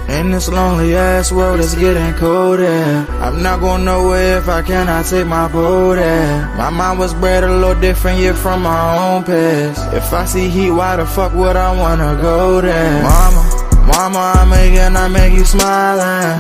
In this lonely ass world, it's getting colder. I'm not going nowhere if I cannot take my boat there. My mind was bred a little different, yeah, from my own past. If I see heat, why the fuck would I wanna go there? Mama, I make you smiling.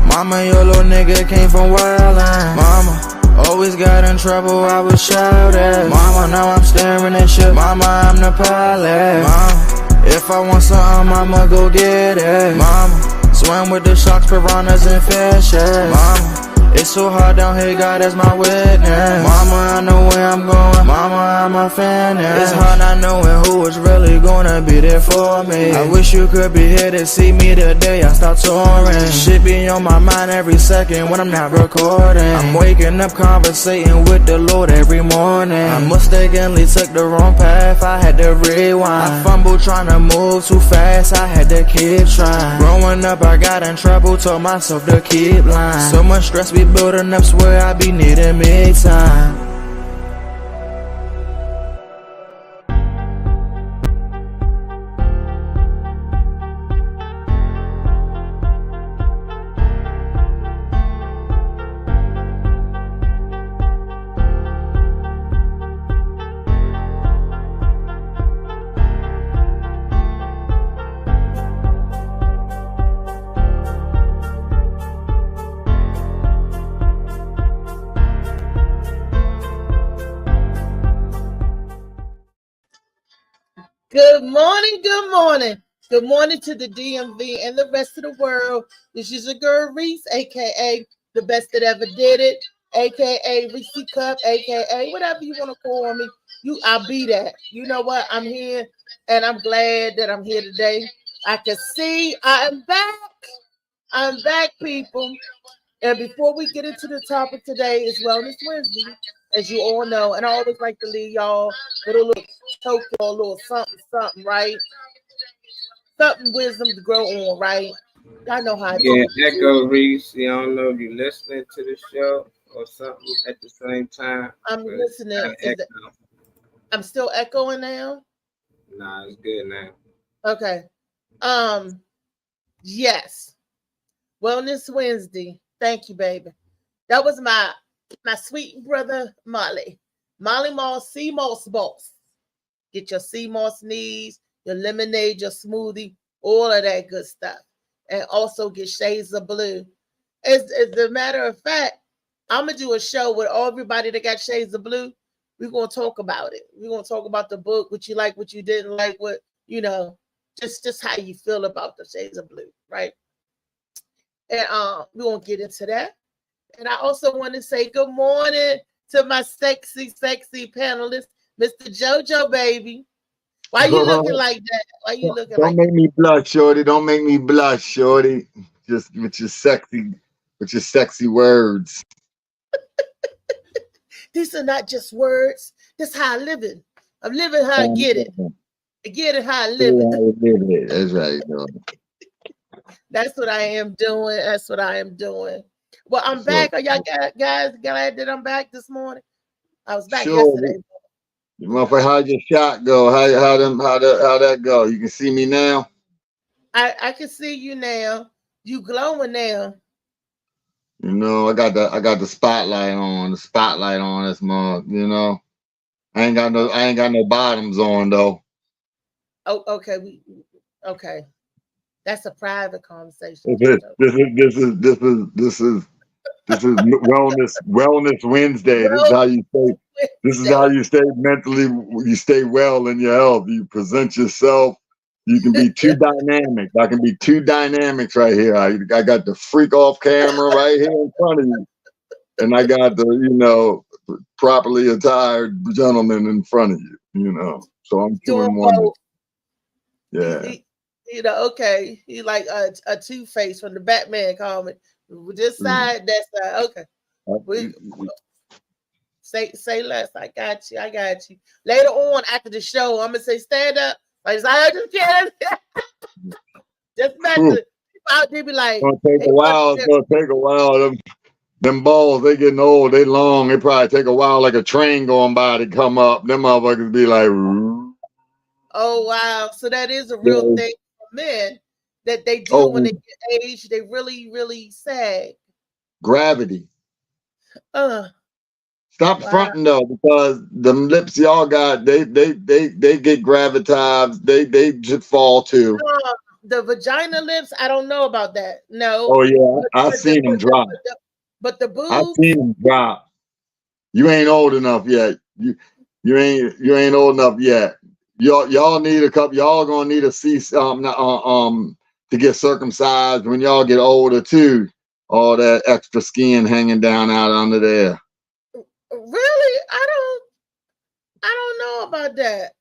Mama, your little nigga came from wildin'. Mama, always got in trouble, I was shouting. Mama, now I'm staring at shit. Mama, I'm the pilot. Mama, if I want something, I'ma go get it. Mama, swim with the sharks, piranhas, and fishes. Mama, it's so hard down here, God is my witness. Mama, I know where I'm going. Mama, I'm a fan. It's hard not knowing who is really gonna be there for me. I wish you could be here to see me the day I start touring. Shit be on my mind every second when I'm not recording. I'm waking up conversating with the Lord every morning. I mistakenly took the wrong path, I had to rewind. I fumbled trying to move too fast, I had to keep trying. Growing up I got in trouble, told myself to keep lying. So much stress be building up, swear I be needing me time. Good morning, good morning. Good morning to the DMV and the rest of the world. This is your girl Reese, aka the best that ever did it, aka Reese Cup, aka whatever you want to call me. I'll be that. You know what? I'm here and I'm glad that I'm here today. I can see I am back. I'm back, people. And before we get into the topic today, is Wellness Wednesday, as you all know. And I always like to leave y'all with a little token, a little something, right? Something wisdom to grow on, right? I know how I do. Echo Reese. I don't know if you're listening to the show or something at the same time. I'm listening. I'm still echoing now. Nah, it's good now. Okay. Yes. Wellness Wednesday. Thank you, baby. That was my sweet brother Molly Moss, Sea Moss Boss. Get your sea moss needs, your lemonade, your smoothie, all of that good stuff. And also get Shades of Blue. As a matter of fact, I'm going to do a show with everybody that got Shades of Blue. We're going to talk about it. We're going to talk about the book, what you like, what you didn't like, what, just how you feel about the Shades of Blue, right? And we won't get into that. And I also want to say good morning to my sexy panelist, Mr. JoJo, baby. Why you looking like that? Why you looking like that? Don't make me blush, shorty. Don't make me blush, shorty. Just with your sexy words. These are not just words. This is how I live it. I'm living how I get it. I get it how I live it. That's right. That's what I am doing. That's what I am doing. Well, I'm back. Are y'all guys glad that I'm back this morning? I was back yesterday. Motherfucker, how'd your shot go? How that go? You can see me now? I can see you now. You glowing now. You know, I got the spotlight on. The spotlight on this month, you know. I ain't got no bottoms on though. Oh, okay. Okay. That's a private conversation. This is wellness Wednesday. This is how you stay mentally. You stay well in your health. You present yourself. You can be two dynamics. I can be two dynamics right here. I got the freak off camera right here in front of you, and I got the properly attired gentleman in front of you. You know, so I'm doing one. Yeah. Okay. He like a Two-Face from the Batman comic. With this side, that side. Okay. Say less. I got you. Later on after the show, I'm gonna say stand up. Like I just can't. Just messing. out there be like, It's gonna take they a want while. It's their- gonna take a while. Them balls, they getting old. They long. They probably take a while, like a train going by to come up. Them motherfuckers be like, oh wow. So that is a real yeah. thing for men that they do when Oh, they get age. They really, really sag. gravity. Stop Wow. fronting though, because them lips y'all got, they get gravitas. They just fall too. The vagina lips, I don't know about that. No. Oh yeah, I But seen them drop. But the I boobs, seen them drop. You ain't old enough yet. You ain't old enough yet. Y'all need a couple. Y'all gonna need to see to get circumcised when y'all get older too. All that extra skin hanging down out under there. really, I don't know about that.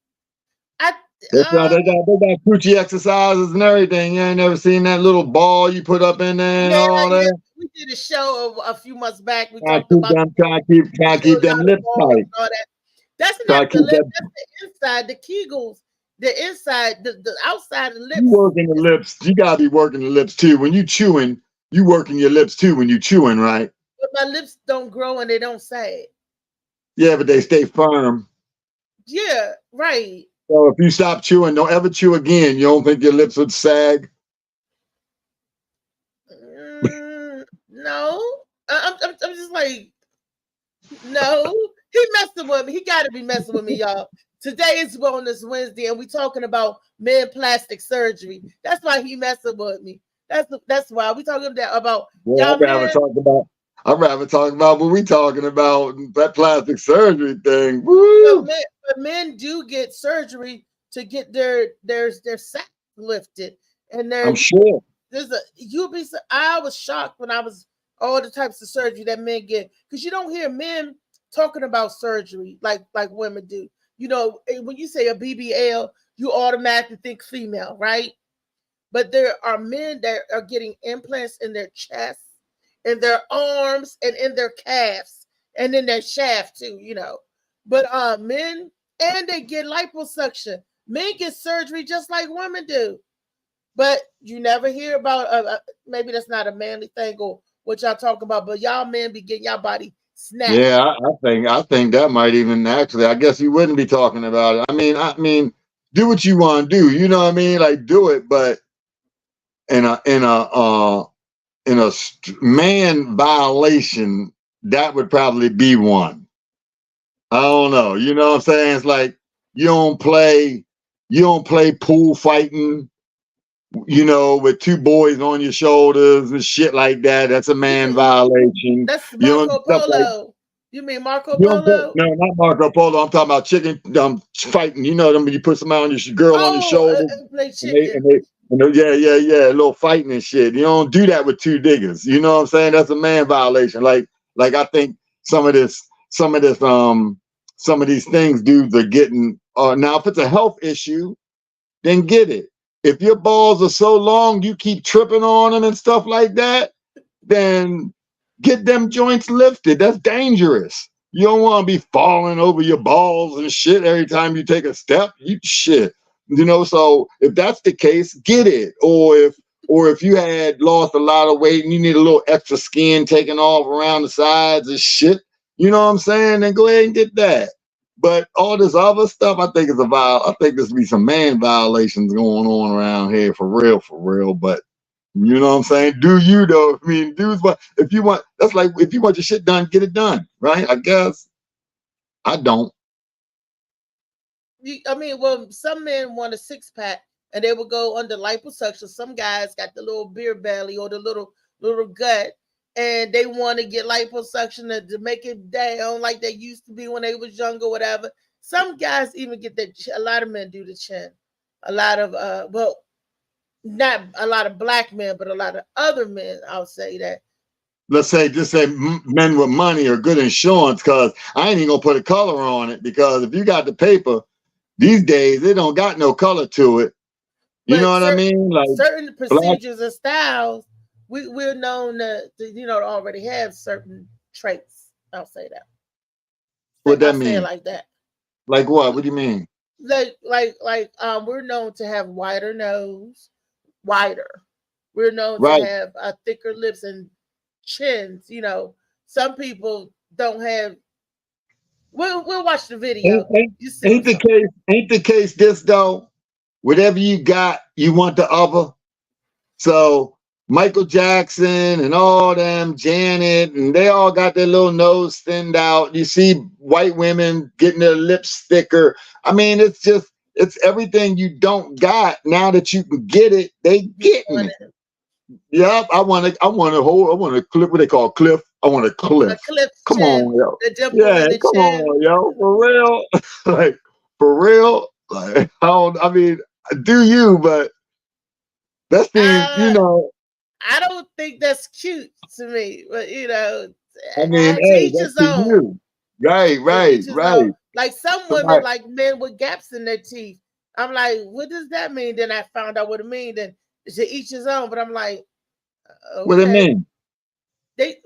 That's why they got coochie exercises and everything. You ain't never seen that little ball you put up in there and all that. Yeah. We did a show a few months back. We Trying talked about to keep them lips tight. all that. That's Try not to the keep lip. that. That's the inside, the Kegels, the inside, the outside of the lips. You working the lips. You gotta be working the lips too. When you chewing, you working your lips too when you chewing, right? But my lips don't grow and they don't sag. Yeah, but they stay firm. Yeah, right. So if you stop chewing, don't ever chew again. You don't think your lips would sag? No, I'm just like, no. He messing with me. He got to be messing with me, y'all. Today is Wellness Wednesday, and we talking about men plastic surgery. That's why he messing with me. That's why we talking about Yeah, y'all men. I'd rather talk about what we talking about, that plastic surgery thing. Woo! But men do get surgery to get their sack lifted, and I'm sure. I was shocked when I was all the types of surgery that men get, because you don't hear men talking about surgery like women do. You know, when you say a BBL, you automatically think female, right? But there are men that are getting implants in their chest, in their arms, and in their calves, and in their shaft too, you know. But men, and they get liposuction. Men get surgery just like women do. But you never hear about maybe that's not a manly thing or what y'all talk about, but y'all men be getting y'all body snapped. Yeah, I think that might even actually. I guess you wouldn't be talking about it. I mean, do what you want to do. You know what I mean? Like do it, but in a man violation, that would probably be one. I don't know. You know what I'm saying? It's like you don't play pool fighting, you know, with two boys on your shoulders and shit like that. That's a man violation. That's Marco Polo. You mean Marco Polo? No, not Marco Polo. I'm talking about chicken fighting. You know them when you put somebody on your girl on your shoulder. Play chicken. Yeah, a little fighting and shit. You don't do that with two diggers. You know what I'm saying? That's a man violation. Like I think some of these things dudes are getting. Now, if it's a health issue, then get it. If your balls are so long, you keep tripping on them and stuff like that, then get them joints lifted. That's dangerous. You don't want to be falling over your balls and shit every time you take a step. You shit. You know, so if that's the case, get it. Or if you had lost a lot of weight and you need a little extra skin taken off around the sides and shit, you know what I'm saying? Then go ahead and get that. But all this other stuff, I think I think there's be some man violations going on around here for real. But you know what I'm saying? Do you though? I mean, dudes, but if you want your shit done, get it done, right? I guess. I don't. Well, some men want a six pack and they will go under liposuction. Some guys got the little beer belly or the little gut, and they want to get liposuction to make it down like they used to be when they was younger, whatever. Some guys even get that. A lot of men do the chin. A lot of not a lot of black men, but a lot of other men, I'll say that. Let's say men with money or good insurance, because I ain't even gonna put a color on it, because if you got the paper these days, it don't got no color to it. You know what I mean? Like certain procedures and styles, we're known to already have certain traits. I'll say that. What that mean? Like that. Like what? What do you mean? Like we're known to have wider nose, wider. we're known Right. to have thicker lips and chins. You know, some people don't have. We'll watch the video. You see Ain't the case? Ain't the case this though? Whatever you got, you want the other. So Michael Jackson and all them, Janet, and they all got their little nose thinned out. You see white women getting their lips thicker. I mean, it's everything you don't got. Now that you can get it, they getting it. Yep, I want a clip. What they call cliff? I want a cliff. A cliff. Come chin, on, yo. The dimple Yeah, in the come chin. on, yo. For real, like for real. Like I mean, do you? But that seems, you know. I don't think that's cute to me, but you know, I mean, to hey, each that's his to own. you. Right, To right, each his right. own. Like some women Somebody- like men with gaps in their teeth. I'm like, what does that mean? Then I found out what it means. Then to each his own. But I'm like, okay. What do you mean?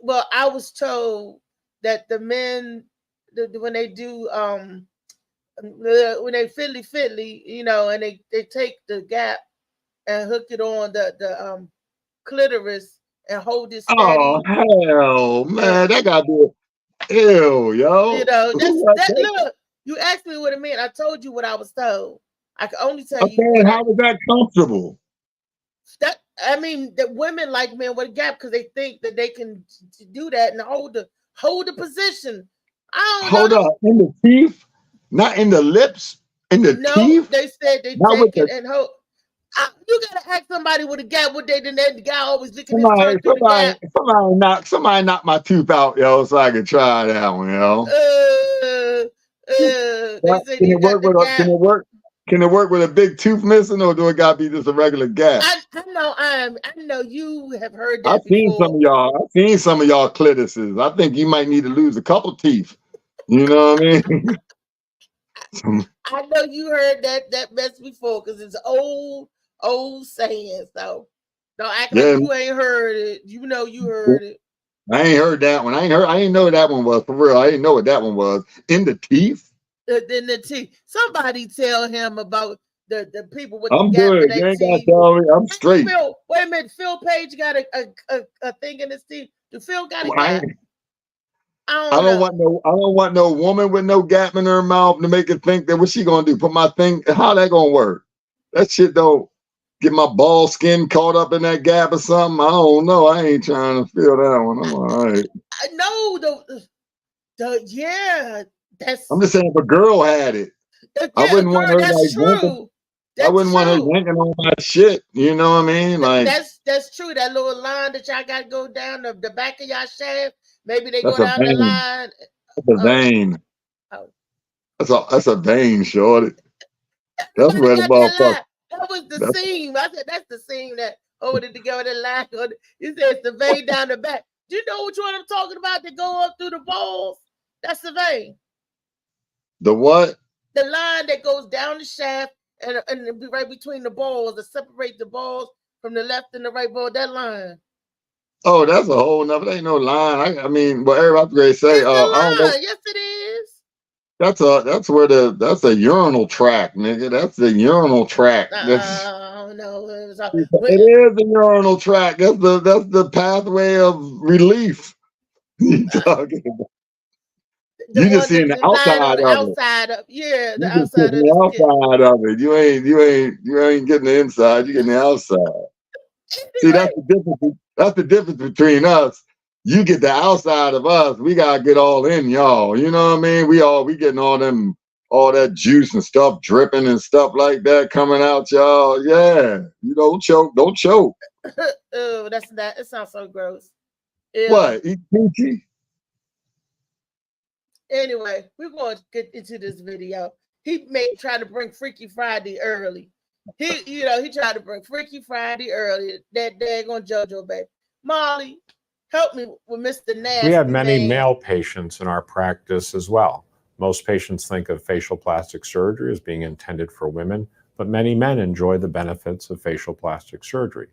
Well, I was told that the men when they do when they fiddly, you know, and they take the gap and hook it on the clitoris and hold it steady. Oh hell, man, that gotta be ew, yo. You know, look. You asked me what it meant. I told you what I was told. I can only tell you. Okay, how was that comfortable? That I mean, the women like men with a gap because they think that they can do that and hold the position. I don't Hold know. up, in the teeth, not in the lips, in the teeth. They said they Not take with it and hold. You gotta ask somebody with a gap what they did. The guy always licking his Somebody, tongue through the gap. somebody knock my tooth out, yo, so I can try that one, yo. They said you got the gap. Can it work with a big tooth missing, or do it gotta be just a regular gap? I know you have heard that I've seen before. some of y'all. I've seen some of y'all clitorises. I think you might need to lose a couple teeth. You know what I mean? I know you heard that mess before because it's old saying. So don't act like you ain't heard it. You know you heard it. I ain't heard that one. I ain't know what that one was for real. I didn't know what that one was. In the teeth? In the teeth. Somebody tell him about the people with I'm the gap good. in You their ain't gotta teeth. tell me. I'm straight. Wait a minute. Phil Page got a thing in his teeth. Do Phil got a gap? I don't want no woman with no gap in her mouth to make it think that what she gonna do? Put my thing. How that gonna work? That shit don't get my ball skin caught up in that gap or something. I don't know. I ain't trying to feel that one. I'm all right. Yeah. I'm just saying if a girl had it, I wouldn't want her that's true. I wouldn't want her yanking on my shit. You know what I mean? Like that's true. That little line that y'all got to go down the back of y'all shaft. Maybe they that's go a down the vein. line. That's a vein. Oh. That's a vein, shorty. That's where the motherfucker. That was the seam. I said that's the seam that hold it together. The line. You said it's the vein down the back. Do you know which one I'm talking about? That go up through the balls. That's the vein. The what? The line that goes down the shaft and be right between the balls to separate the balls from the left and the right ball. That line. Oh, that's a whole nother. There ain't no line. I mean, what everybody great say. It's the line. I don't know. Yes, it is. That's a urinal tract, nigga. That's the urinal tract. Oh no, it is a urinal tract. That's the pathway of relief. You talking about? You just seeing the outside of it. Yeah, the outside of the outside of it. You ain't getting the inside. You getting the outside. See, that's the difference. That's the difference between us. You get the outside of us. We gotta get all in y'all. You know what I mean? We getting all that juice and stuff dripping and stuff like that coming out, y'all. Yeah, you don't choke. Oh, that's that. It sounds so gross. Ew. What? Eat coochie? Anyway, we're going to get into this video. He try to bring Freaky Friday early. He tried to bring Freaky Friday early. That daggone JoJo baby. Molly, help me with Mr. Nasty. We have many male patients in our practice as well. Most patients think of facial plastic surgery as being intended for women, but many men enjoy the benefits of facial plastic surgery.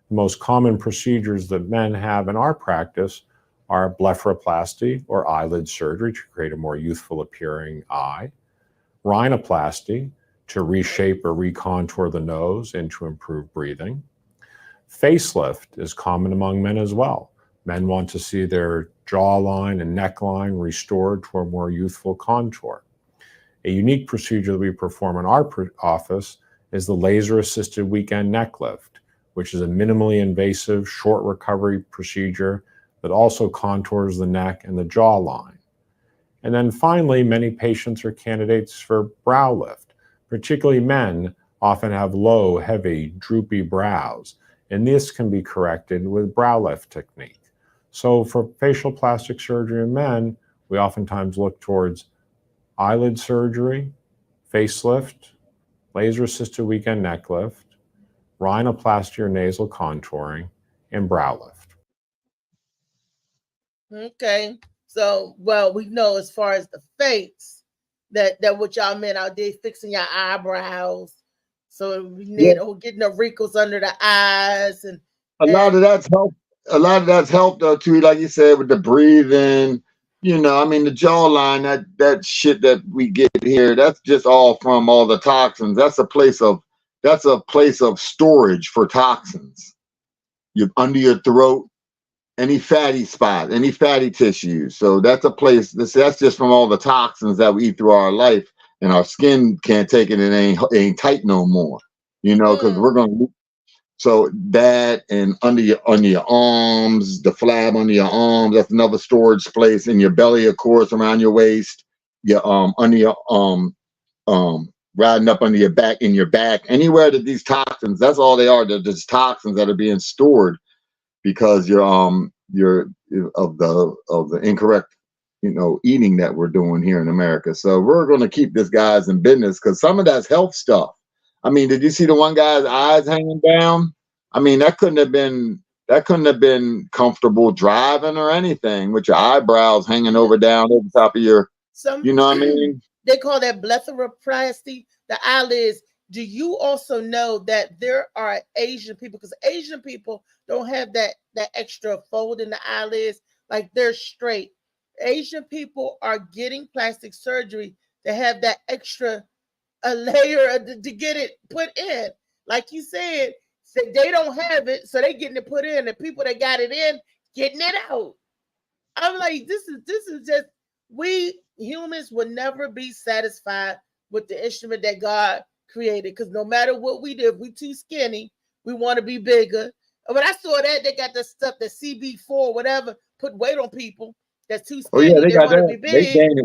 The most common procedures that men have in our practice are blepharoplasty or eyelid surgery to create a more youthful appearing eye, rhinoplasty to reshape or recontour the nose and to improve breathing, Facelift is common among men as well. Men want to see their jawline and neckline restored to a more youthful contour. A unique procedure that we perform in our office is the laser-assisted weekend neck lift, which is a minimally invasive, short recovery procedure that also contours the neck and the jawline. And then finally, many patients are candidates for brow lift. Particularly men often have low, heavy, droopy brows, and this can be corrected with brow lift technique. So for facial plastic surgery in men, we oftentimes look towards eyelid surgery, facelift, laser-assisted weekend neck lift, rhinoplasty or nasal contouring, and brow lift. Okay. So, well, we know as far as the face, that what y'all men out there fixing your eyebrows. So getting the wrinkles under the eyes and a lot of that's helped. A lot of that's helped though too, like you said, with the breathing. You know, I mean, the jawline, that shit that we get here, that's just all from all the toxins. That's a place of storage for toxins. You're under your throat, any fatty spot, any fatty tissue. So that's a place. That's just from all the toxins that we eat through our life, and our skin can't take it. It ain't tight no more. You know, because we're gonna. So that, and under your arms, the flab under your arms, that's another storage place. In your belly, of course, around your waist, your under your riding up under your back, in your back, anywhere that these toxins, that's all they are. They're just toxins that are being stored because you're of the incorrect, eating that we're doing here in America. So we're going to keep this guys in business because some of that's health stuff. I mean, did you see the one guy's eyes hanging down? I mean, that couldn't have been comfortable driving or anything with your eyebrows hanging over top of your, you know what I mean? They call that blepharoplasty, the eyelids. Do you also know that there are Asian people, because Asian people don't have that extra fold in the eyelids, like they're straight. Asian people are getting plastic surgery to have that extra a layer to get it put in. Like you said, they don't have it, so they getting it put in. The people that got it in, getting it out. I'm like, this is just, we humans will never be satisfied with the instrument that God created, because no matter what we do, if we too skinny, we want to be bigger. When I saw that, they got the stuff that CB4, whatever, put weight on people that's too skinny. Oh yeah, they got that. Be big.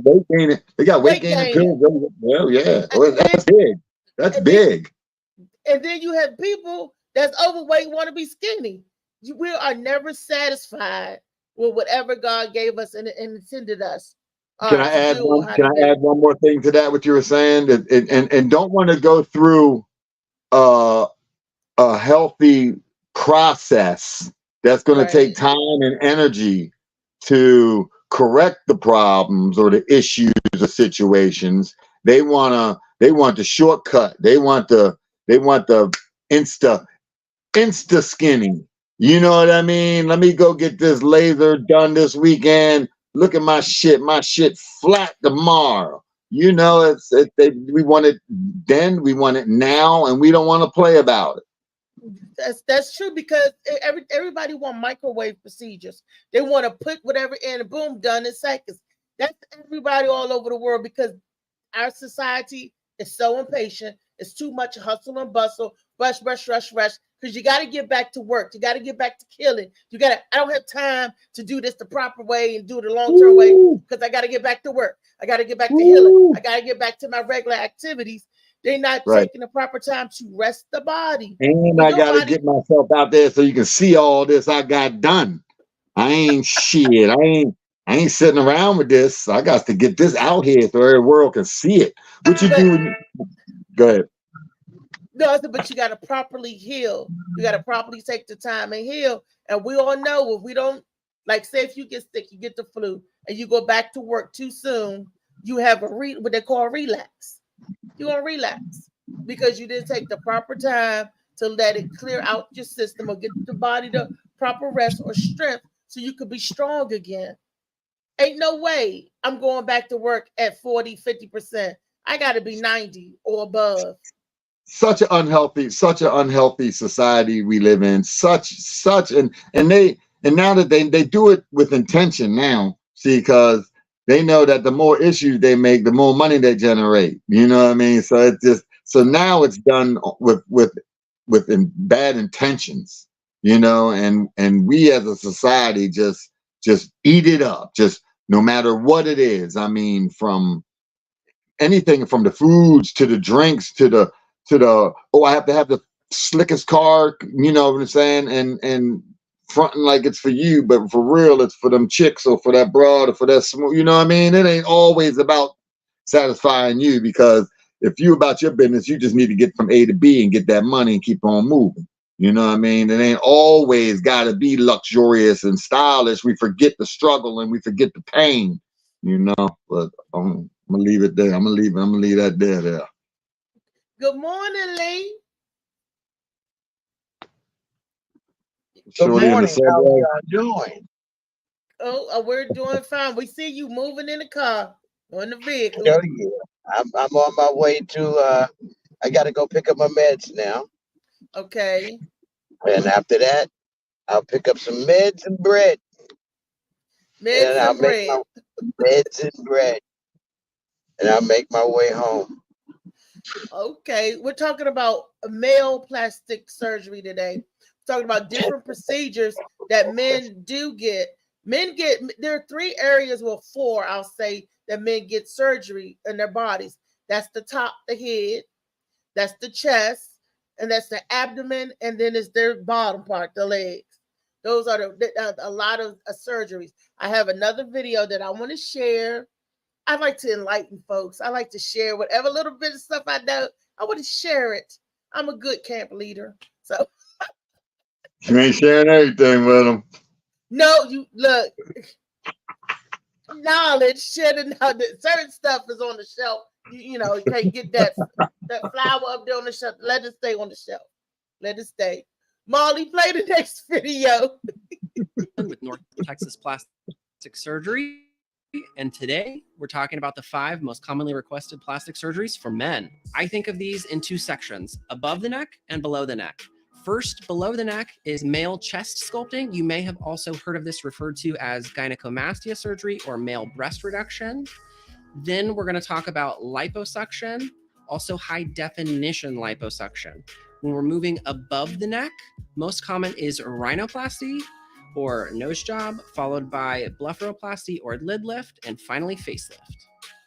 Weight gaining. They got weight gaining pills. Well, yeah, that's big. That's big. And then you have people that's overweight want to be skinny. We are never satisfied with whatever God gave us and intended us. Can I add one more thing to that? What you were saying, and don't want to go through a healthy process that's going to take time and energy to correct the problems or the issues or situations. They want the shortcut. They want the insta skinning. You know what I mean? Let me go get this laser done this weekend. Look at my shit flat tomorrow. You know, we want it then, we want it now, and we don't want to play about it. That's true, because everybody want microwave procedures. They want to put whatever in and boom, done in seconds. That's everybody all over the world, because our society is so impatient. It's too much hustle and bustle, rush, because you got to get back to work. You got to get back to killing. I don't have time to do this the proper way and do it the long-term way, because I got to get back to work. I got to get back to healing. I got to get back to my regular activities. They're not taking the proper time to rest the body. And I got to get myself out there so you can see all this I got done. I ain't shit. I ain't sitting around with this. I got to get this out here so every world can see it. What you do? Go ahead. No, but you got to properly heal. You got to properly take the time and heal. And we all know, if we don't, like, say if you get sick, you get the flu, and you go back to work too soon, you have what they call relapse. You're going to relapse because you didn't take the proper time to let it clear out your system or get the body the proper rest or strength so you could be strong again. Ain't no way I'm going back to work at 40, 50%. I got to be 90 or above. such an unhealthy society we live in. And now that they do it with intention now, see, because they know that the more issues they make, the more money they generate. You know what I mean? So it's just, so now it's done with bad intentions, you know, and we as a society just eat it up, just no matter what it is. I mean, from anything from the foods to the drinks to the oh, I have to have the slickest car, you know what I'm saying, and fronting like it's for you, but for real it's for them chicks or for that broad or for that smooth, you know what I mean? It ain't always about satisfying you, because if you about your business, you just need to get from A to B and get that money and keep on moving. You know what I mean? It ain't always got to be luxurious and stylish. We forget the struggle and we forget the pain, you know. But I'm gonna leave it there. I'm gonna leave that there. Good morning, Lee. Good Shorty in the morning. How subway. are you doing? Oh, we're doing fine. We see you moving in the car or in the vehicle. Oh, yeah. I'm on my way to I gotta go pick up my meds now. Okay. And after that, I'll pick up some meds and bread. Meds and bread. Meds and bread. And I'll make my way home. Okay. We're talking about male plastic surgery today. We're talking about different procedures that men do get. There are 3 areas, well, 4, I'll say, that men get surgery in their bodies. That's the top, the head, that's the chest, and that's the abdomen, and then it's their bottom part, the legs. Those are a lot of surgeries. I have another video that I want to share. I like to enlighten folks. I like to share whatever little bit of stuff I know. I want to share it. I'm a good camp leader. So You ain't sharing everything with them. no, you look. Knowledge, sharing certain stuff is on the shelf. You know, you can't get that flower up there on the shelf. Let it stay on the shelf. Let it stay. Molly, play the next video. With North Texas Plastic Surgery. And today we're talking about the 5 most commonly requested plastic surgeries for men. I think of these in 2 sections, above the neck and below the neck. First, below the neck is male chest sculpting. You may have also heard of this referred to as gynecomastia surgery or male breast reduction. Then we're going to talk about liposuction, also high definition liposuction. When we're moving above the neck, most common is rhinoplasty or nose job, followed by blepharoplasty or lid lift, and finally facelift.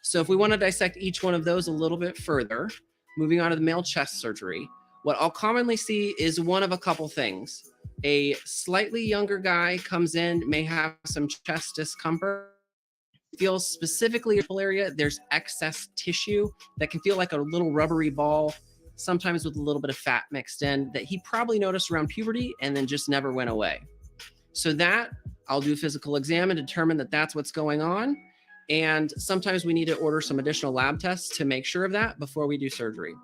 So if we want to dissect each one of those a little bit further, moving on to the male chest surgery, what I'll commonly see is one of a couple things. A slightly younger guy comes in, may have some chest discomfort, feels specifically in the area, there's excess tissue that can feel like a little rubbery ball, sometimes with a little bit of fat mixed in, that he probably noticed around puberty and then just never went away. So that I'll do a physical exam and determine that that's what's going on. And sometimes we need to order some additional lab tests to make sure of that before we do surgery.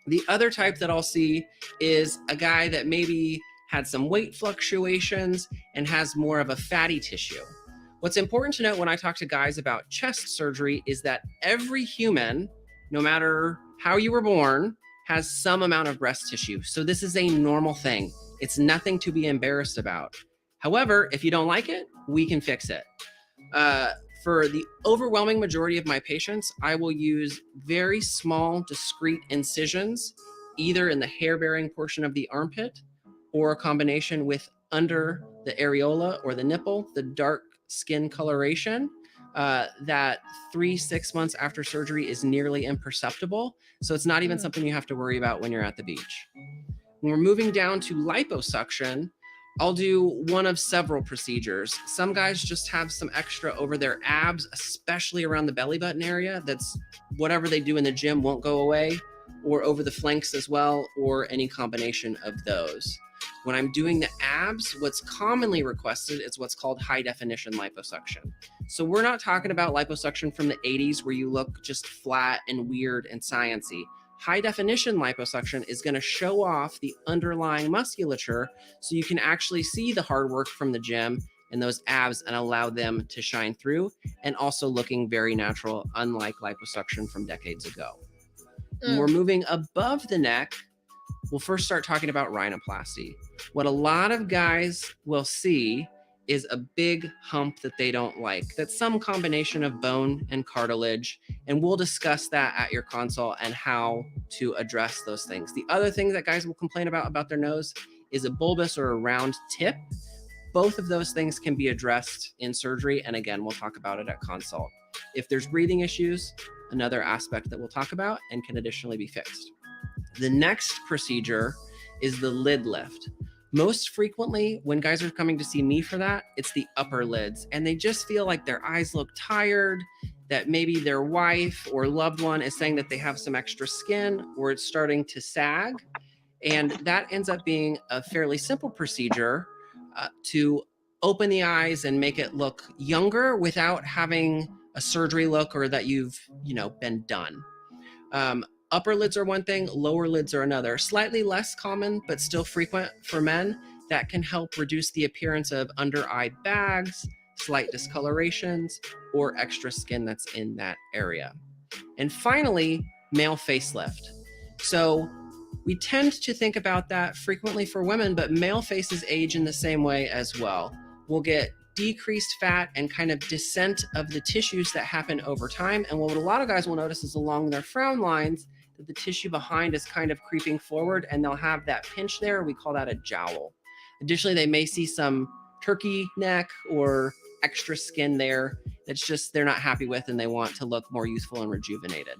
The other type that I'll see is a guy that maybe had some weight fluctuations and has more of a fatty tissue. What's important to note when I talk to guys about chest surgery is that every human, no matter how you were born, has some amount of breast tissue. So this is a normal thing. It's nothing to be embarrassed about. However, if you don't like it, we can fix it. For the overwhelming majority of my patients, I will use very small, discrete incisions, either in the hair-bearing portion of the armpit or a combination with under the areola or the nipple, the dark skin coloration that 3-6 months after surgery is nearly imperceptible. So it's not even something you have to worry about when you're at the beach. When we're moving down to liposuction, I'll do one of several procedures. Some guys just have some extra over their abs, especially around the belly button area. That's whatever they do in the gym won't go away, or over the flanks as well, or any combination of those. When I'm doing the abs, what's commonly requested is what's called high definition liposuction. So we're not talking about liposuction from the 80s where you look just flat and weird and sciencey. High definition liposuction is going to show off the underlying musculature so you can actually see the hard work from the gym and those abs and allow them to shine through, and also looking very natural, unlike liposuction from decades ago. When we're moving above the neck, we'll first start talking about rhinoplasty. What a lot of guys will see is a big hump that they don't like. That's some combination of bone and cartilage. And we'll discuss that at your consult and how to address those things. The other thing that guys will complain about their nose is a bulbous or a round tip. Both of those things can be addressed in surgery. And again, we'll talk about it at consult. If there's breathing issues, another aspect that we'll talk about and can additionally be fixed. The next procedure is the lid lift. Most frequently, when guys are coming to see me for that, it's the upper lids, and they just feel like their eyes look tired, that maybe their wife or loved one is saying that they have some extra skin or it's starting to sag. And that ends up being a fairly simple procedure to open the eyes and make it look younger without having a surgery look or that you've, been done. Upper lids are one thing, lower lids are another. Slightly less common, but still frequent for men. That can help reduce the appearance of under-eye bags, slight discolorations, or extra skin that's in that area. And finally, male facelift. So we tend to think about that frequently for women, but male faces age in the same way as well. We'll get decreased fat and kind of descent of the tissues that happen over time. And what a lot of guys will notice is along their frown lines, that the tissue behind is kind of creeping forward and they'll have that pinch there. We call that a jowl. Additionally, they may see some turkey neck or extra skin there that's just they're not happy with and they want to look more youthful and rejuvenated.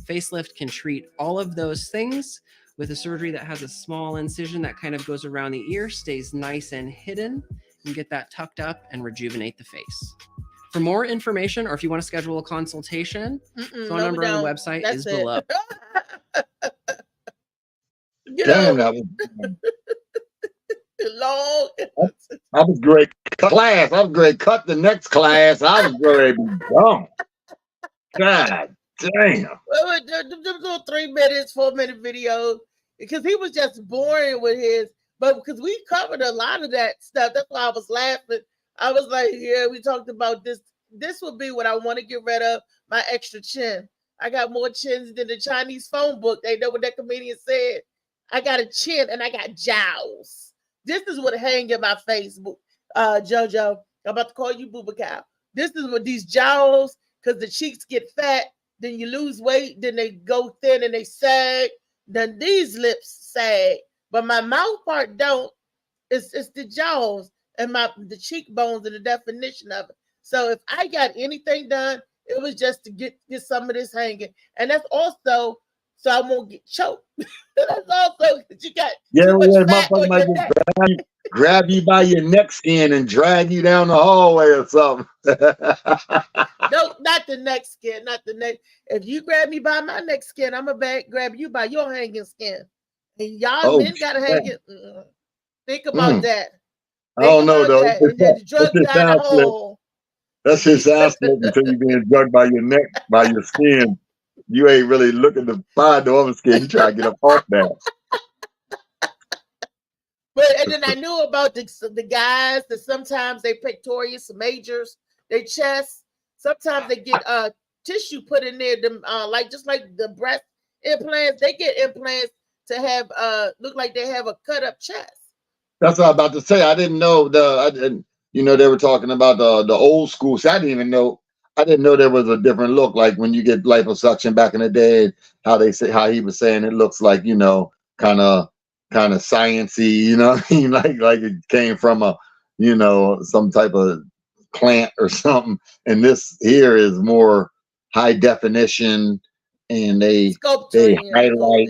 Facelift can treat all of those things with a surgery that has a small incision that kind of goes around the ear, stays nice and hidden, and get that tucked up and rejuvenate the face. For more information, or if you want to schedule a consultation, phone number on the website is below. Damn, that was great class. I was great. Cut the next class. I was ready to be done. God damn. Little 3 minutes, 4 minute video because he was just boring with his. But because we covered a lot of that stuff, that's why I was laughing. I was like, yeah, we talked about this. This will be what I want to get rid of, my extra chin. I got more chins than the Chinese phone book. They know what that comedian said. I got a chin and I got jowls. This is what hang in my face, JoJo. I'm about to call you Booba Cow. This is what these jowls, because the cheeks get fat, then you lose weight, then they go thin and they sag. Then these lips sag. But my mouth part don't. It's the jaws and the cheekbones and the definition of it. So if I got anything done, it was just to get some of this hanging. And that's also so I won't get choked. That's also because you got too much fat on your neck. Grab you by your neck skin and drag you down the hallway or something. No, not the neck skin, not the neck. If you grab me by my neck skin, I'm gonna grab you by your hanging skin. And y'all men gotta hang it. Think about that. I don't know though. That's his ass until you're being drugged by your neck, by your skin. You ain't really looking to find the other skin. You try to get up off that. But and then I knew about the guys that sometimes they pectoris majors, their chest. Sometimes they get tissue put in there, just like the breast implants. They get implants to have look like they have a cut up chest. That's what I was about to say. I didn't know they were talking about the old school. So I didn't know there was a different look. Like when you get liposuction back in the day, how he was saying it looks like, kind of sciencey, like it came from some type of plant or something. And this here is more high definition, and they highlight,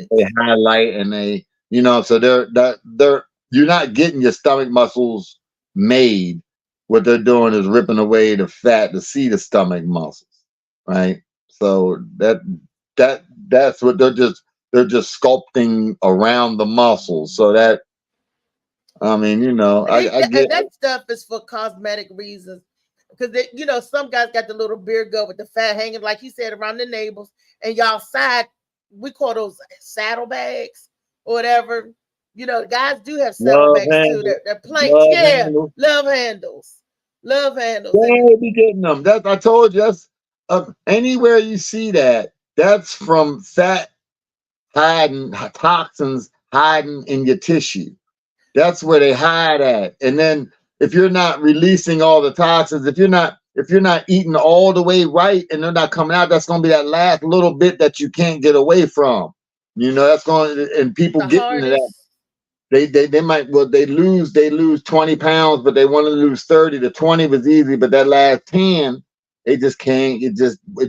and they, so they're you're not getting your stomach muscles made. What they're doing is ripping away the fat to see the stomach muscles, right? So that's what they're just sculpting around the muscles. So that, I get that stuff is for cosmetic reasons. Because some guys got the little beard go with the fat hanging, like he said, around the nables, and y'all we call those saddlebags or whatever. Guys do have saddlebags too. They're planks, love handles. They be getting them. That I told you. That's anywhere you see that. That's from fat hiding toxins, hiding in your tissue. That's where they hide at. And then if you're not releasing all the toxins, if you're not eating all the way right and they're not coming out, that's going to be that last little bit that you can't get away from. You know, that's going, and people getting to that. They might, well, they lose 20 pounds, but they want to lose 30. The 20 was easy, but that last 10, they just can't. It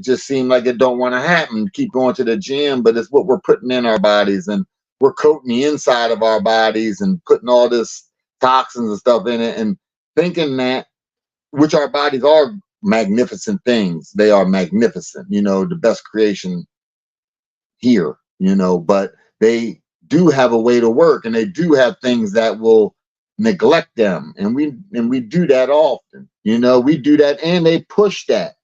just seemed like it don't want to happen. Keep going to the gym, but it's what we're putting in our bodies, and we're coating the inside of our bodies and putting all this toxins and stuff in it, and thinking that, which our bodies are magnificent things. They are magnificent, you know, the best creation here, you know, but they do have a way to work, and they do have things that will neglect them, and we do that often. You know, we do that, and they push that.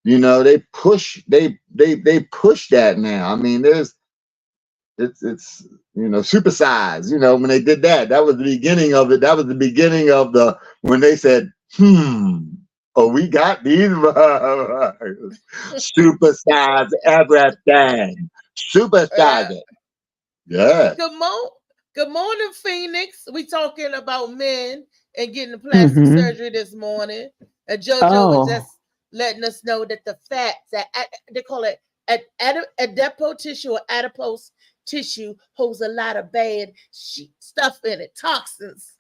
You know, they push that now. I mean, it's you know, supersize. You know, when they did that, that was the beginning of it. That was the beginning of when they said, oh, we got these supersize everything. Supersize it. Yeah. Good morning, Phoenix. We talking about men and getting the plastic surgery this morning. And JoJo was just letting us know that the fats that they call it adipose tissue or adipose tissue holds a lot of bad stuff in it, toxins.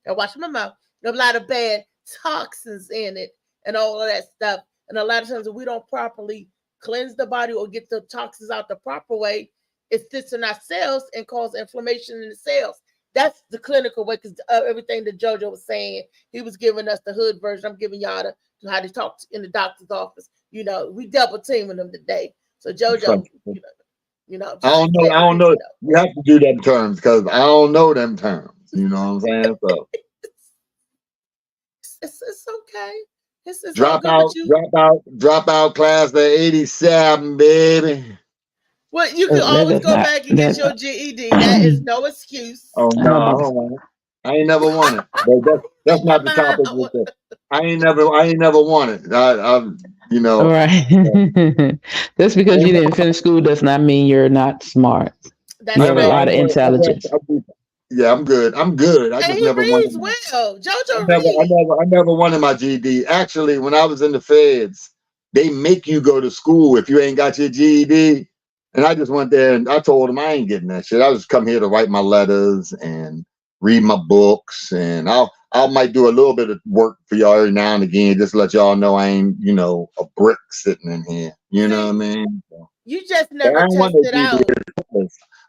I watch my mouth. There's a lot of bad toxins in it and all of that stuff. And a lot of times, if we don't properly cleanse the body or get the toxins out the proper way, it sits in our cells and causes inflammation in the cells. That's the clinical way, because everything that JoJo was saying, he was giving us the hood version. I'm giving y'all how to talk in the doctor's office. You know, we double teaming them today. So JoJo, you know. I don't know. You have to do them terms because I don't know them terms. You know what I'm saying? So it's okay. It's drop out class of 87, baby. Well, you can always go back and get your GED. That is no excuse. Oh no, I don't want it. I ain't never won it. But that's not the topic. I ain't never won it. You know. Right. Just because you didn't finish school does not mean you're not smart. That's you have a lot of intelligence. Yeah, I'm good. I just never reads won. Well, JoJo reads. I never wanted my GED. Actually, when I was in the feds, they make you go to school if you ain't got your GED. And I just went there and I told them I ain't getting that shit. I just come here to write my letters and read my books, and I might do a little bit of work for y'all every now and again, just to let y'all know I ain't, you know, a brick sitting in here. You know what I mean? So, you just never tested out.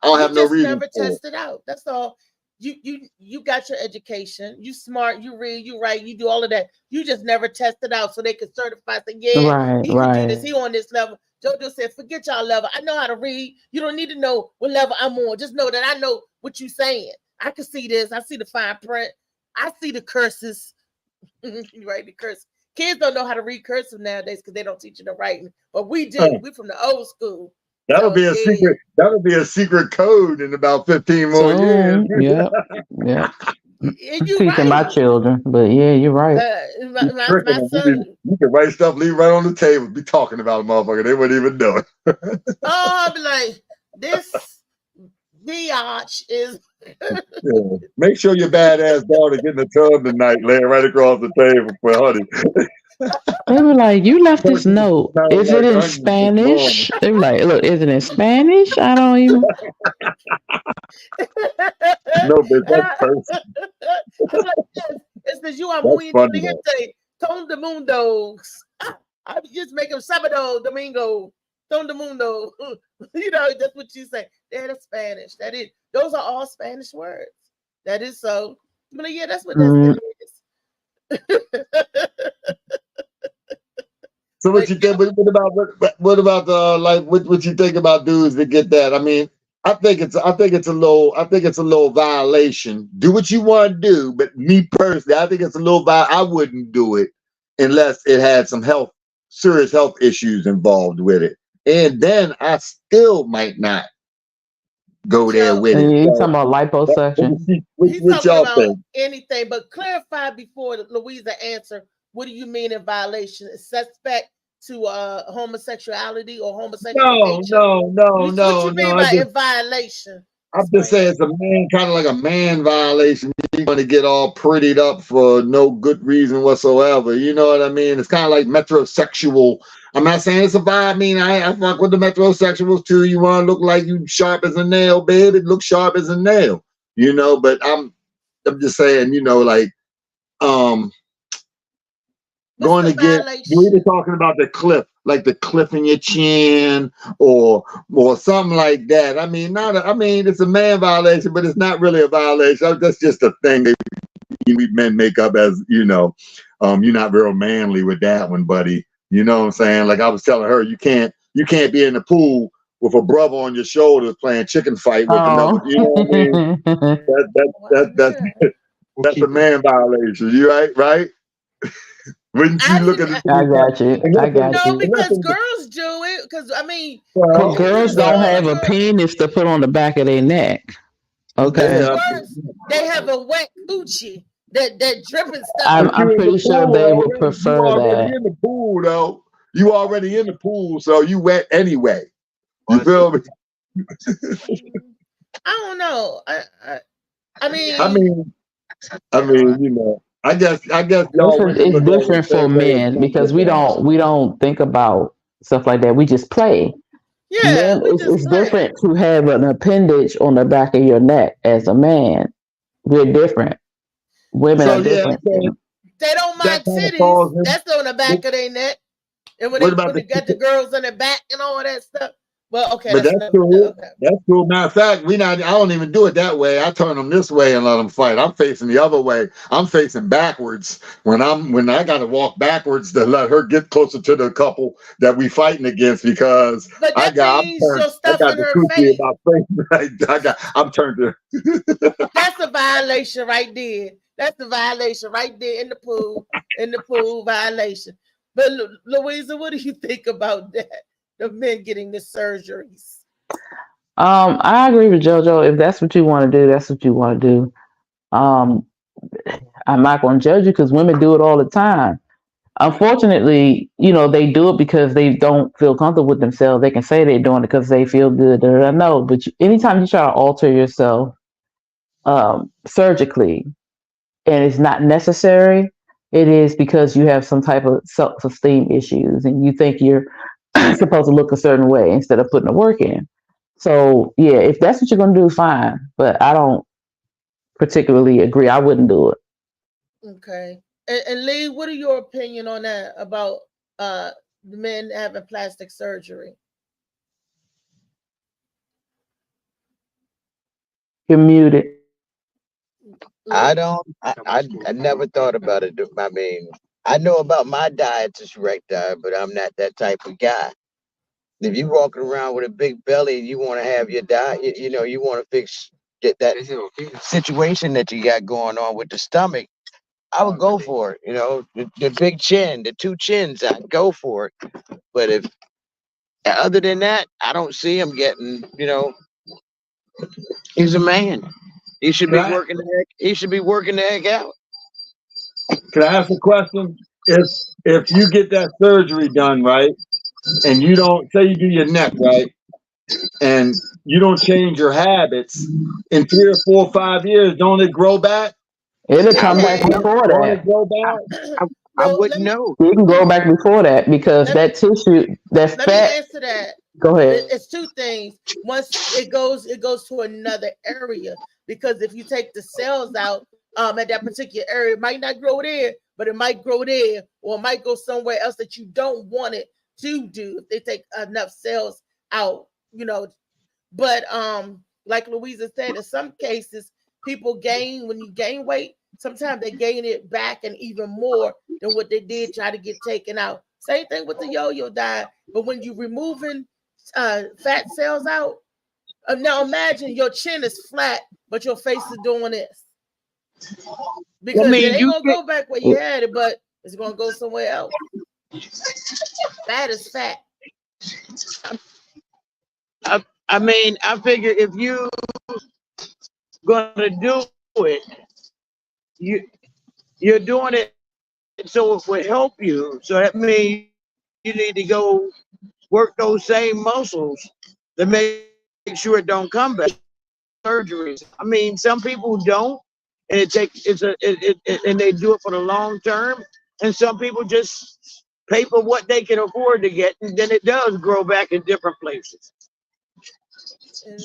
I don't have no reason. Never tested out. That's all. You got your education. You smart. You read. You write. You do all of that. You just never tested out so they could certify. Say, yeah, he can do this. He on this level. JoJo said, forget y'all level. I know how to read. You don't need to know what level I'm on. Just know that I know what you're saying. I can see this. I see the fine print. I see the curses. You write the curse. Kids don't know how to read cursive nowadays because they don't teach you the writing. But we do. We're from the old school. That would be a secret. That would be a secret code in about 15 more years. Yeah. Teaching my children, but yeah, you're right. My son, you can write stuff, leave right on the table, be talking about a motherfucker. They wouldn't even know it. I'll be like, this biatch is. Yeah. Make sure your badass daughter get in the tub tonight, laying right across the table for honey. They were like, you left this note. Is it in Spanish? They were like, look, is it in Spanish? I don't even. No, but that's personal. It's because you are muy inteligente. Ton de mundo. I just make him Sábado, Domingo. Ton de mundo. You know, that's what you say. That is Spanish. That is. Those are all Spanish words. That is so. But yeah, that's what that is. So what you think? What about what you think about dudes that get that? I mean, I think it's a little violation. Do what you want to do, but me personally, I think it's a little I wouldn't do it unless it had some serious health issues involved with it, and then I still might not go there with it. You're talking about liposuction? He's talking about anything, but clarify before Louisa answer. What do you mean in violation? Suspect homosexuality or homosexualization? What you mean by in violation? I'm just saying it's a man, kind of like a man violation. You're going to get all prettied up for no good reason whatsoever. You know what I mean? It's kind of like metrosexual. I'm not saying it's a vibe. I mean, I fuck with the metrosexuals too. You want to look like you sharp as a nail, baby. Look sharp as a nail. You know, but I'm just saying, you know, like, going to get, we were talking about the clip, like the clip in your chin or something like that. I mean, it's a man violation, but it's not really a violation. That's just a thing that we men make up as, you know, you're not real manly with that one, buddy. You know what I'm saying? Like I was telling her, you can't be in the pool with a brother on your shoulders playing chicken fight with another. You know what I mean? That's a man violation. You right? When you look at it, I got you. No, because girls do it. Because I mean, girls don't have a penis to put on the back of their neck. Okay. They have a wet coochie that dripping stuff. I'm pretty sure they would prefer that. In the pool, though. You already in the pool, so you wet anyway. You feel me? I don't know. I mean, you know. I guess it's different for men because we don't think about stuff like that. We just play. Yeah, men, it's different to have an appendage on the back of your neck as a man. We're different. Women are different. They don't mind titties. That's on the back of their neck. And when they got the girls on the back and all that stuff. Well, okay. But that's cool. Okay. That's cool. Matter of fact, I don't even do it that way. I turn them this way and let them fight. I'm facing the other way. I'm facing backwards when I got to walk backwards to let her get closer to the couple that we fighting against because I'm turned to. That's a violation right there. That's the violation right there in the pool violation. But Louisa, what do you think about that? The men getting the surgeries. I agree with JoJo. If that's what you want to do, that's what you want to do. I'm not going to judge you because women do it all the time. Unfortunately, you know, they do it because they don't feel comfortable with themselves. They can say they're doing it because they feel good. I know, but anytime you try to alter yourself surgically and it's not necessary, it is because you have some type of self-esteem issues and you think you're supposed to look a certain way instead of putting the work in. So yeah, if that's what you're going to do, fine. But I don't particularly agree. I wouldn't do it. Okay. And Lee, what are your opinion on that about the men having plastic surgery? You're muted. I never thought about it. I mean, I know about my diet to correct diet, but I'm not that type of guy. If you're walking around with a big belly and you want to have your diet, you know, you want to get that situation that you got going on with the stomach, I would go for it. You know, the big chin, the two chins, I'd go for it. But if other than that, I don't see him getting, you know, he's a man. He should be working the heck. He should be working the heck out. Can I ask a question? If you get that surgery done, right, and you don't say you do your neck, right, and you don't change your habits, in 3 or 4 or 5 years, don't it grow back? It'll come back before that. It grow back? I wouldn't know. You can go back before that because that tissue, that fat. Let me answer that. Go ahead. It's two things. Once it goes to another area. Because if you take the cells out at that particular area, it might not grow there, but it might grow there, or it might go somewhere else that you don't want it to do if they take enough cells out, you know. But like Louisa said, in some cases, people when you gain weight, sometimes they gain it back and even more than what they did try to get taken out. Same thing with the yo-yo diet. But when you're removing fat cells out, now imagine your chin is flat, but your face is doing this. Because it ain't going to go back where you had it, but it's going to go somewhere else. Fat is fat. I mean, I figure if you going to do it, you're doing it so it will help you. So that means you need to go work those same muscles to make sure it don't come back. Surgeries. I mean, some people don't, and and they do it for the long term, and some people just pay for what they can afford to get, and then it does grow back in different places.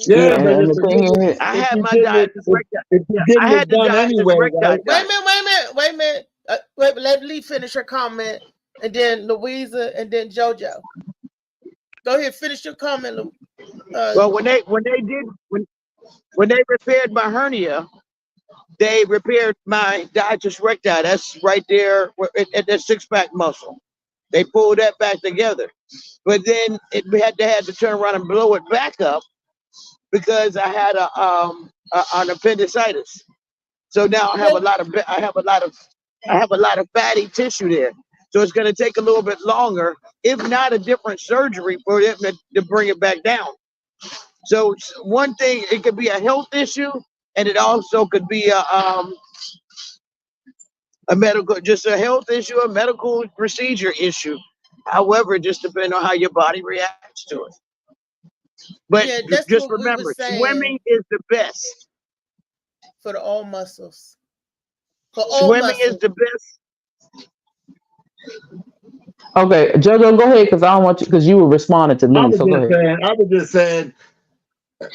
Yeah, but and the thing is, I had my diabetes recti- if you're I getting had it the done diabetes anyway, recti right? Wait a diet. minute. Wait, let Lee finish her comment, and then Louisa, and then JoJo. Go ahead, finish your comment. Well, when they repaired my hernia, they repaired my diabetes recti. That's right there at that six-pack muscle. They pulled that back together, but then we had to turn around and blow it back up because I had an appendicitis. So now I have a lot of fatty tissue there. So it's going to take a little bit longer, if not a different surgery, for them to bring it back down. So one thing, it could be a health issue, and it also could be a medical, just a health issue, a medical procedure issue. However, it just depends on how your body reacts to it. But Yeah, that's just what we were remember, saying. swimming is the best. For all muscles. For all Swimming is muscles. the best. okay, JoJo, go ahead because I don't want you because you were responding to I me. was So go ahead. just saying,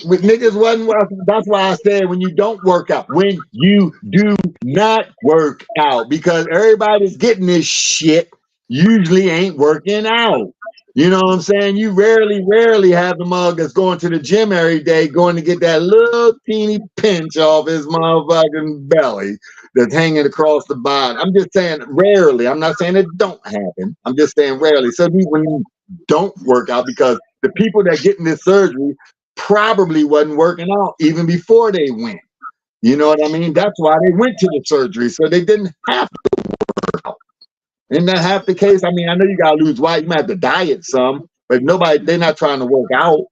with niggas wasn't working. That's why I said when you don't work out, when you do not work out, because everybody's getting this shit usually ain't working out. You know what I'm saying? You rarely have the mug that's going to the gym every day, going to get that little teeny pinch off his motherfucking belly that's hanging across the bottom. I'm just saying rarely. I'm not saying it don't happen. I'm just saying rarely. So when you don't work out, because the people that get in this surgery probably wasn't working out even before they went. You know what I mean? That's why they went to the surgery, so they didn't have to work out. Isn't that half the case? I mean, I know you gotta lose weight, you might have to diet some, but they're not trying to work out.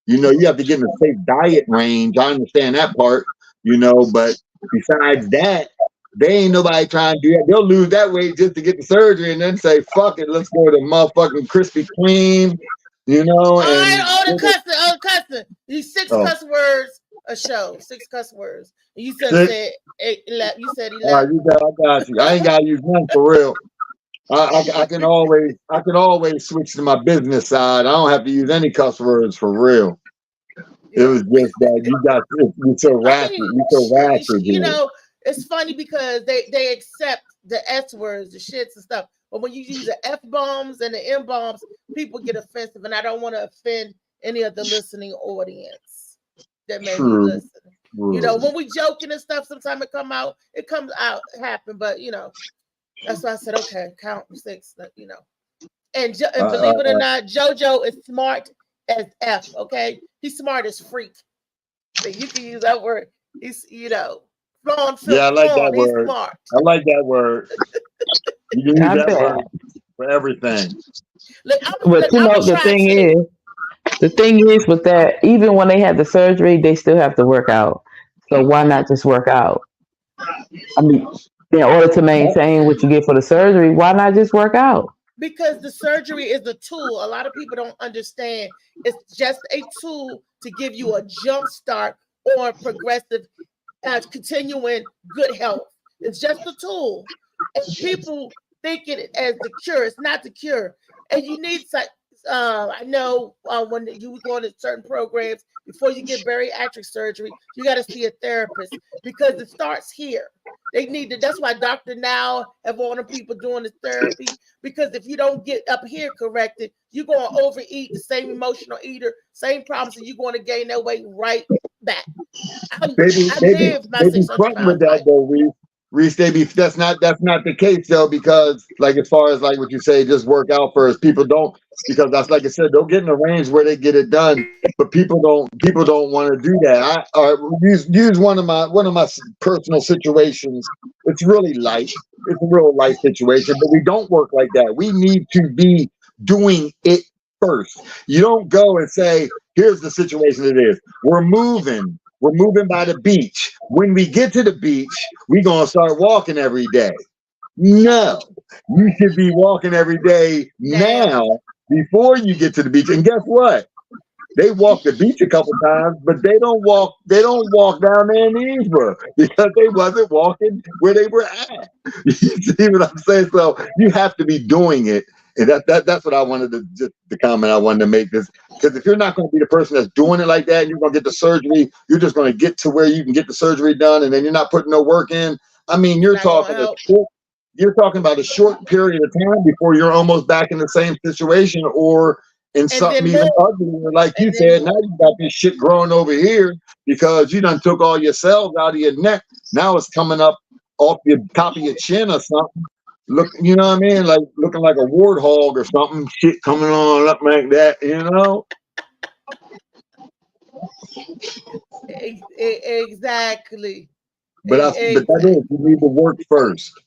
You know, you have to get in a safe diet range. I understand that part, you know, but besides that, they ain't nobody trying to do that. They'll lose that weight just to get the surgery and then say, fuck it, let's go to motherfucking Krispy Kreme, you know. All and right, all the cussing. These 6 cuss words a show. 6 cuss words. You said 11. You said 11. All right, I got you. I ain't gotta use none for real. I can always switch to my business side. I don't have to use any cuss words for real. It was just that you're so ratchet. You're so ratchet. You know, it's funny because they accept the S words, the shits and stuff. But when you use the F bombs and the M bombs, people get offensive, and I don't want to offend any of the listening audience that may be listening. You know, when we joking and stuff, sometimes it comes out, happen. But you know, that's why I said, okay, count 6. You know, and believe it or not, JoJo is smart as F. Okay, he's smart as freak. So you can use that word. He's, you know, flowing. Yeah, I like that word. Smart. I like that word. You can use that word for everything. But you know, the thing is with that, even when they have the surgery, they still have to work out. So why not just work out? I mean, in order to maintain what you get for the surgery, why not just work out? Because the surgery is a tool. A lot of people don't understand. It's just a tool to give you a jump start or progressive, continuing good health. It's just a tool. And people think it as the cure. It's not the cure. And you need, I know when you go into certain programs, before you get bariatric surgery, you got to see a therapist because it starts here. They need to, that's why Dr. Now have all the people doing this therapy, because if you don't get up here corrected, you're going to overeat, the same emotional eater, same problems, and you're going to gain that weight right back. I lived my 600 pounds. With that though, Reese, that's not the case though, because like as far as like what you say, just work out first. People don't, because that's like I said, they'll get in a range where they get it done, but people don't want to do that. I use one of my personal situations. It's really light. It's a real life situation, but we don't work like that. We need to be doing it first. You don't go and say, here's the situation it is. We're moving by the beach. When we get to the beach, we're going to start walking every day. No, you should be walking every day now before you get to the beach. And guess what? They walk the beach a couple times, but they don't walk down there in Eastboro because they wasn't walking where they were at. You see what I'm saying? So you have to be doing it. And that's what I wanted to just the comment I wanted to make this, because if you're not going to be the person that's doing it like that, and you're going to get the surgery, you're just going to get to where you can get the surgery done, and then you're not putting no work in. I mean, you're talking about a short period of time before you're almost back in the same situation, or in something even uglier, like you said. Now you got this shit growing over here because you done took all your cells out of your neck. Now it's coming up off your top of your chin or something. Look, you know what I mean? Like looking like a warthog or something. Shit coming on up like that, you know? Exactly. But that is, you need to work first.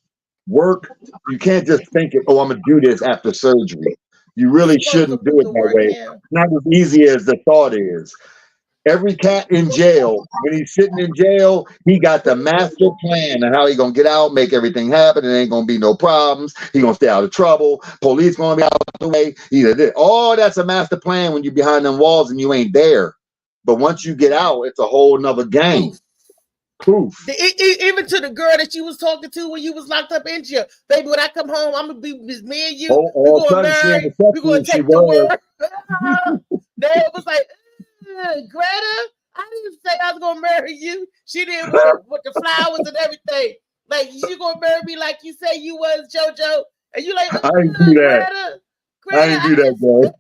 Work. You can't just think it. Oh, I'm gonna do this after surgery. You really shouldn't do it that way. It's not as easy as the thought is. Every cat in jail, when he's sitting in jail, he got the master plan on how he gonna get out, make everything happen. It ain't gonna be no problems. He gonna stay out of trouble. Police gonna be out the way. Oh, that's a master plan when you're behind them walls and you ain't there. But once you get out, it's a whole nother game. Proof. Even to the girl that you was talking to when you was locked up in jail, baby. When I come home, I'm gonna be with me and you. We're gonna marry. We're gonna take the world. They was like, Greta, I didn't say I was gonna marry you. She did with the flowers and everything. Like, you gonna marry me like you say you was, JoJo, and you like, I ain't do that. Greta, I ain't do that, bro.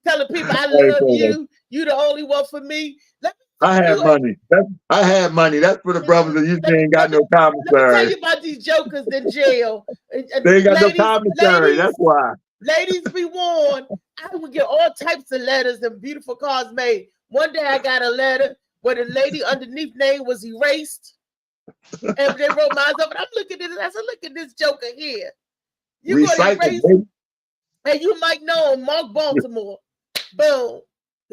Telling people I love you. You the only one for me. I had money. I had money. That's for the brothers that usually ain't got no commissary. Let me tell you about these jokers in jail. They ain't got no commissary. That's why. Ladies, be warned. I would get all types of letters and beautiful cards made. One day I got a letter where the lady underneath name was erased. And they wrote mine up. And I'm looking at it. I said, look at this joker here. You go to erase, and you might know him, Mark Baltimore. Boom.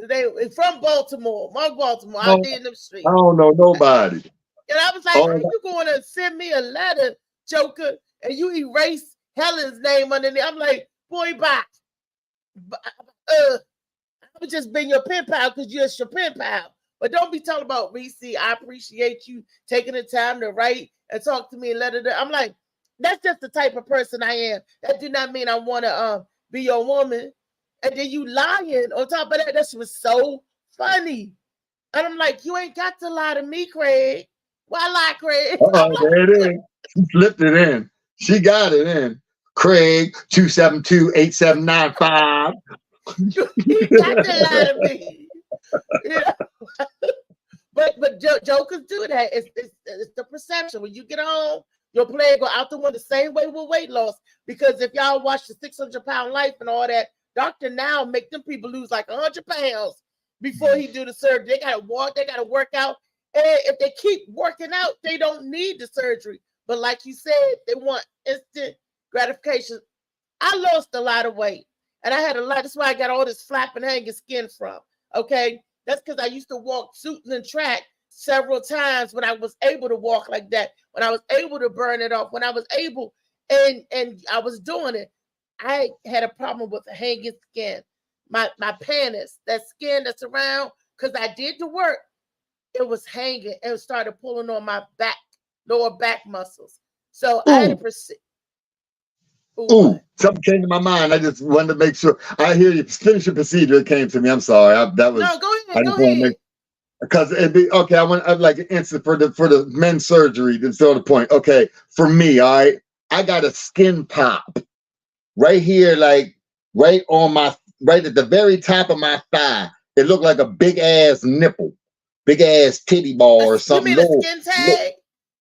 They from Baltimore, Mark Baltimore, out there in the street. I don't know nobody. And I was like, how you going to send me a letter, joker, and you erase Helen's name underneath? I'm like, boy, bye. I would just been your pen pal because you're your pen pal. But don't be talking about Reese. I appreciate you taking the time to write and talk to me and let it. I'm like, that's just the type of person I am. That do not mean I want to be your woman. And then you lying on top of that. That was so funny. And I'm like, you ain't got to lie to me, Craig. Why lie, Craig? There it is. She slipped it in. She got it in. Craig 272-8795. You got to lie to me. You know? But jokers do that. It's the perception. When you get home, your plan go out the window the same way with weight loss. Because if y'all watch the 600-pound life and all that, Dr. Now make them people lose like 100 pounds before he do the surgery. They got to walk, they got to work out. And if they keep working out, they don't need the surgery. But like you said, they want instant gratification. I lost a lot of weight. And I had a lot. That's why I got all this flapping hanging skin from. Okay. That's because I used to walk shooting and track several times when I was able to walk like that, when I was able to burn it off, when I was able, and I was doing it. I had a problem with the hanging skin. My pannus, that skin that's around, because I did the work, it was hanging and it started pulling on my back, lower back muscles. So I had to proceed. Something came to my mind. I just wanted to make sure. I hear you. Finish your procedure. It came to me. I'm sorry. That was. No, go ahead. Go ahead. Because it'd be okay. I'd like an answer for the men's surgery. That's still the point. Okay, for me, I got a skin pop right here, like right at the very top of my thigh. It looked like a big ass nipple, big ass titty ball or something. You mean a skin tag?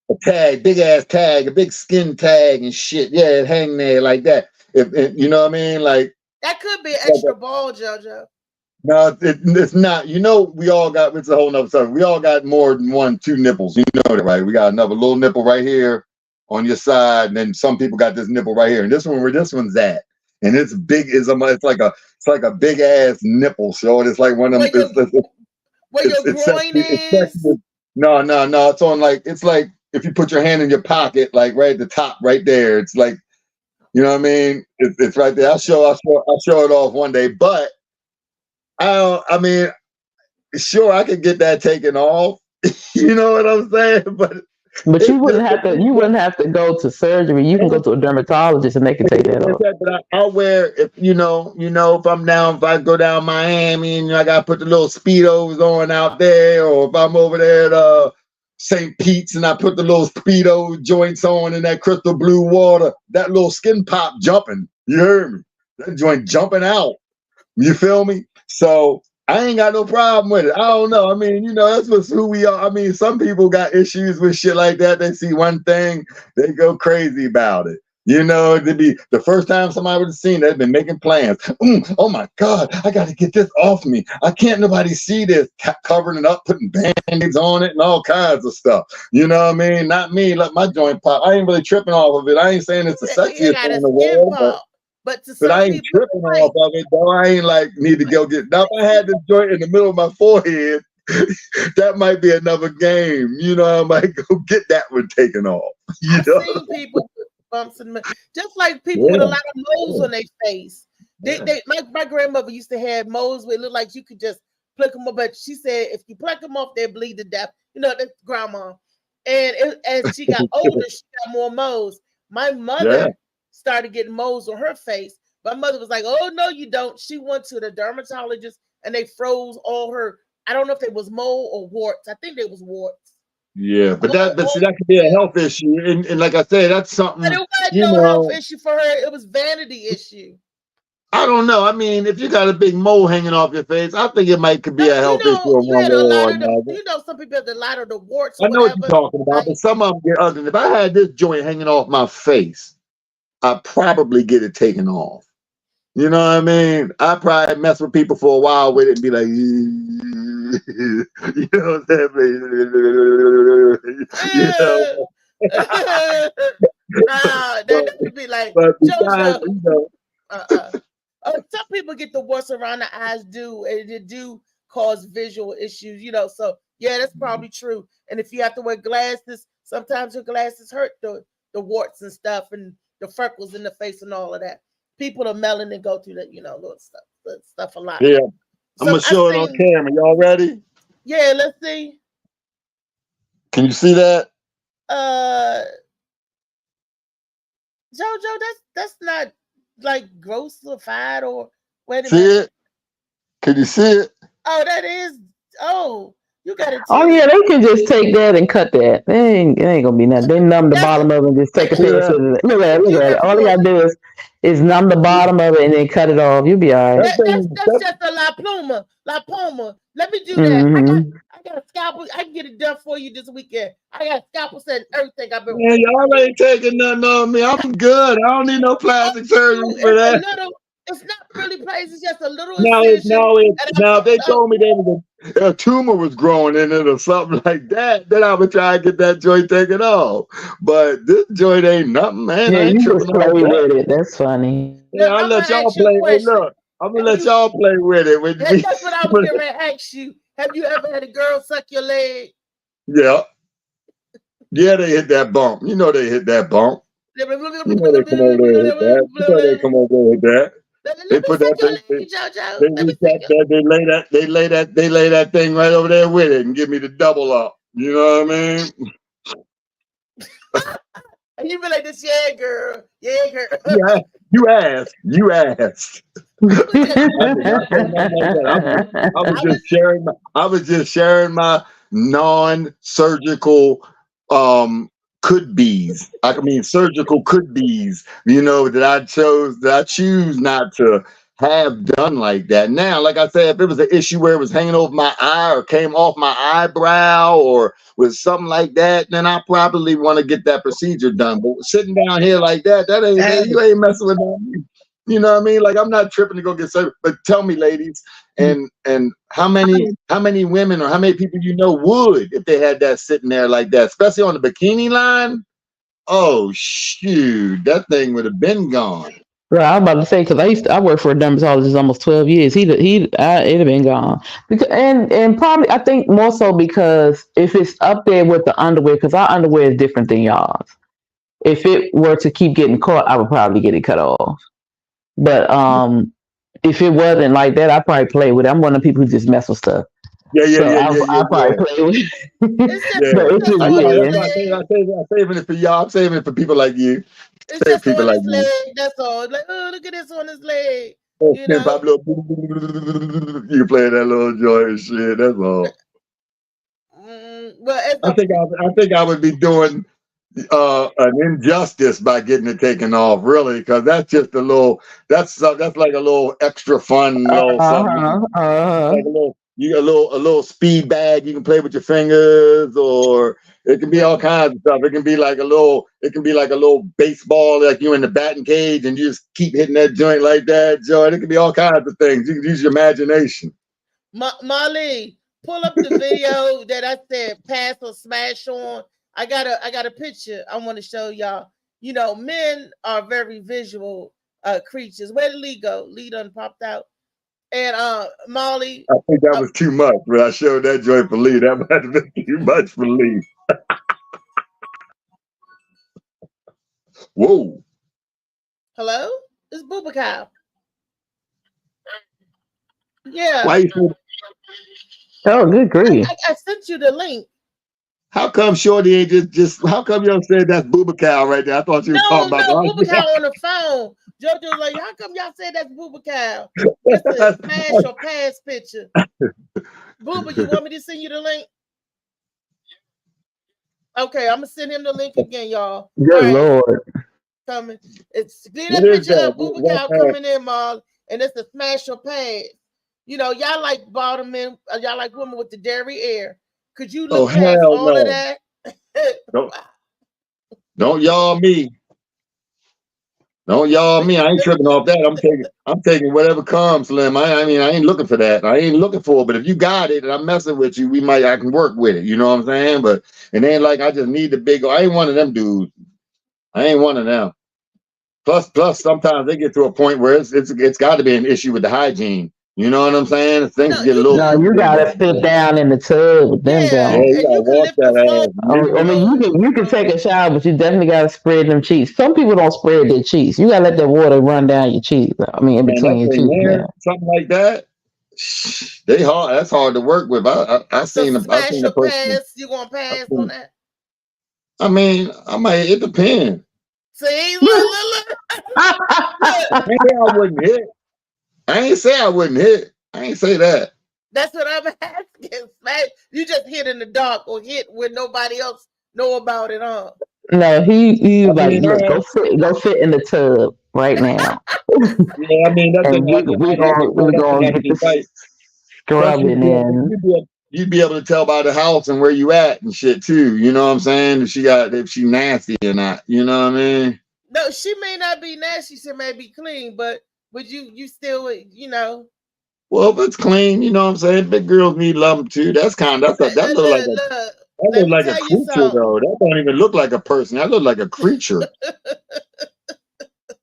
A tag, big ass tag, a big skin tag and shit. Yeah, it hang there like that. You know what I mean? Like that could be an extra ball, JoJo. No, it's not. You know, we all got. It's a whole nother subject. We all got more than two nipples. You know that, right? We got another little nipple right here on your side, and then some people got this nipple right here. And this one's at, and it's big. It's like a big ass nipple. So it's like one of them. Where your groin is. No. It's on like if you put your hand in your pocket, like right at the top, right there, it's like, you know what I mean? It's right there. I'll show it off one day, but I mean, sure, I could get that taken off. You know what I'm saying? But you wouldn't have to. You wouldn't have to go to surgery. You can go to a dermatologist and they can take that off. But I'll wear, if if I'm down, if I go down Miami and I got to put the little Speedos on out there, or if I'm over there at St. Pete's and I put the little Speedo joints on in that crystal blue water, that little skin pop jumping. You heard me? That joint jumping out. You feel me? So I ain't got no problem with it. I don't know. I mean, that's who we are. I mean, some people got issues with shit like that. They see one thing, they go crazy about it. It'd be the first time somebody would have seen it, they've been making plans. Oh my God, I got to get this off me. I can't nobody see this, covering it up, putting band-aids on it and all kinds of stuff. You know what I mean? Not me, let my joint pop. I ain't really tripping off of it. I ain't saying it's the sexiest thing in the world, but I ain't tripping off of it, though. I ain't like need to go get. Now, if I had this joint in the middle of my forehead, that might be another game. I might go get that one taken off. I've seen people with bumps and just like people with a lot of moles on their face. My grandmother used to have moles where it looked like you could just pluck them up, but she said if you pluck them off, they bleed to death. That's grandma. And as she got older, she got more moles. My mother started getting moles on her face. My mother was like, "Oh no, you don't." She went to the dermatologist and they froze all her. I don't know if it was mole or warts. I think it was warts. Yeah, but that could be a health issue, and like I said, that's something. But it wasn't no health issue for her. It was vanity issue. I don't know. I mean, if you got a big mole hanging off your face, I think it could be a health issue. Some people have a lot of the warts. I know what you're talking about, but some of them get ugly. If I had this joint hanging off my face, I'd probably get it taken off. You know what I mean? I'd probably mess with people for a while with it and be like, you know what I'm saying? That would be like, some people get the warts around the eyes, and it do cause visual issues, So yeah, that's probably true. And if you have to wear glasses, sometimes your glasses hurt the warts and stuff, and the freckles in the face and all of that. People are melanin go through that, little stuff a lot. Yeah, I'm gonna show it on camera. Y'all ready? Yeah, let's see. Can you see that? Jojo, that's not like grossified or wait a minute. See it? Can you see it? Oh, that is. Oh, you got it. Oh yeah, they can just take that and cut that. It ain't gonna be nothing. They numb the bottom of it and just take a picture of it. Look at it. All they gotta do is numb the bottom of it and then cut it off. You'll be all right. That's just a lipoma. Let me do that. I got a scalpel. I can get it done for you this weekend. I got scalpel set and everything. Man, y'all ain't taking nothing on me. I'm good. I don't need no plastic surgery for that. It's not really plastic. It's just a little. Now, if they told me there was a tumor was growing in it or something like that, then I would try to get that joint taken off. But this joint ain't nothing, man. Yeah, you just play with it. That's funny. Yeah, I'll let y'all play. Hey, look, I'm gonna let y'all play with it. That's what I was going to ask you. Have you ever had a girl suck your leg? Yeah. Yeah, they hit that bump. They hit that bump. They come over there and hit that. They come over there with that. They put that they lay that thing right over there with it and give me the double up. You know what I mean? And you be like this, yeah, girl. Yeah, you asked. I was just sharing my non-surgical surgical could be's, that I choose not to have done like that. Now, like I said, if it was an issue where it was hanging over my eye or came off my eyebrow or was something like that, then I probably want to get that procedure done. But sitting down here like that ain't, you ain't messing with me. You know what I mean? Like, I'm not tripping to go get surgery. But tell me, ladies, and how many women or how many people would if they had that sitting there like that, especially on the bikini line? Oh shoot, that thing would have been gone. Right, I was about to say because I worked for a dermatologist almost 12 years. It'd have been gone because and probably I think more so because if it's up there with the underwear, because our underwear is different than y'all's. If it were to keep getting caught, I would probably get it cut off. But if it wasn't like that, I'd probably play with it. I'm one of the people who just mess with stuff. So I'll probably play with it. It's just, Yeah. But it's just I know. That's weird. why I'm saving it for y'all. I'm saving it for people like you. It's Save just people on like his you. leg. That's all. Like, oh, look at this on his leg. Oh, You Ken know? Pablo, you play that little joy and shit. That's all. Well, it's I think I would be doing an injustice by getting it taken off, really, because that's just a little. That's like a little extra fun little something. Like a little speed bag you can play with your fingers, or it can be all kinds of stuff. It can be like a little baseball, like you in the batting cage, and you just keep hitting that joint like that, Joe. It can be all kinds of things. You can use your imagination. Molly, pull up the video that I said pass or smash on. I got a picture I want to show y'all. You know, men are very visual creatures. Where did Lee go? Lee done popped out. And Molly, I think that was too much, but I showed that joint for Lee. That might have been too much for Lee. Whoa. hello? It's Booba Cow. Yeah. Why you say, Oh, good grief. I sent you the link. how come Shorty ain't just how come y'all said that's Booba Cow right there? I thought you were talking about Booba Cow on the phone. JoJo's like, how come y'all say that's Booba Cow? It's a smash or pass picture. Booba, you want me to send you the link? Okay, I'm gonna send him the link again, y'all. Good Lord. Coming. It's clear What that is picture that? of Booba What Cow pass? coming in, Molly, and it's a smash or pass. You know, y'all like bottom men, y'all like women with the derriere. Could you look past hell all no. of that? Don't y'all me. Don't y'all me. I ain't tripping off that. I'm taking whatever comes, Slim. I mean, I ain't looking for that. I ain't looking for it. But if you got it and I'm messing with you, I can work with it. You know what I'm saying? But it ain't like I just need the big. I ain't one of them dudes. I ain't one of them. Plus, sometimes they get to a point where it's got to be an issue with the hygiene. You know what I'm saying? Things get a little. No, you gotta sit down in the tub with them Yeah, down. you gotta wash that ass. I mean, you can take a shower, but you definitely gotta spread them cheeks. Some people don't spread their cheeks. You gotta let that water run down your cheeks. I mean, in Man, between your that thing cheeks. there, Man. something like that. They hard. That's hard to work with. I seen a person. Pass. You gonna pass on that? I mean, it depends. See, look. Maybe I wouldn't hit. I ain't say I wouldn't hit. I ain't say that. That's what I'm asking. You just hit in the dark or hit when nobody else know about it, huh? No, he was like, look, go sit in the tub right now. Yeah, I mean that's and we're gonna get this scrubbing in. You'd be able to tell by the house and where you at and shit too. You know what I'm saying? If she nasty or not. You know what I mean? No, she may not be nasty. She may be clean, but you still, you know. Well, if it's clean, you know what I'm saying? Big girls need love too. That look like a creature though. That don't even look like a person. That look like a creature.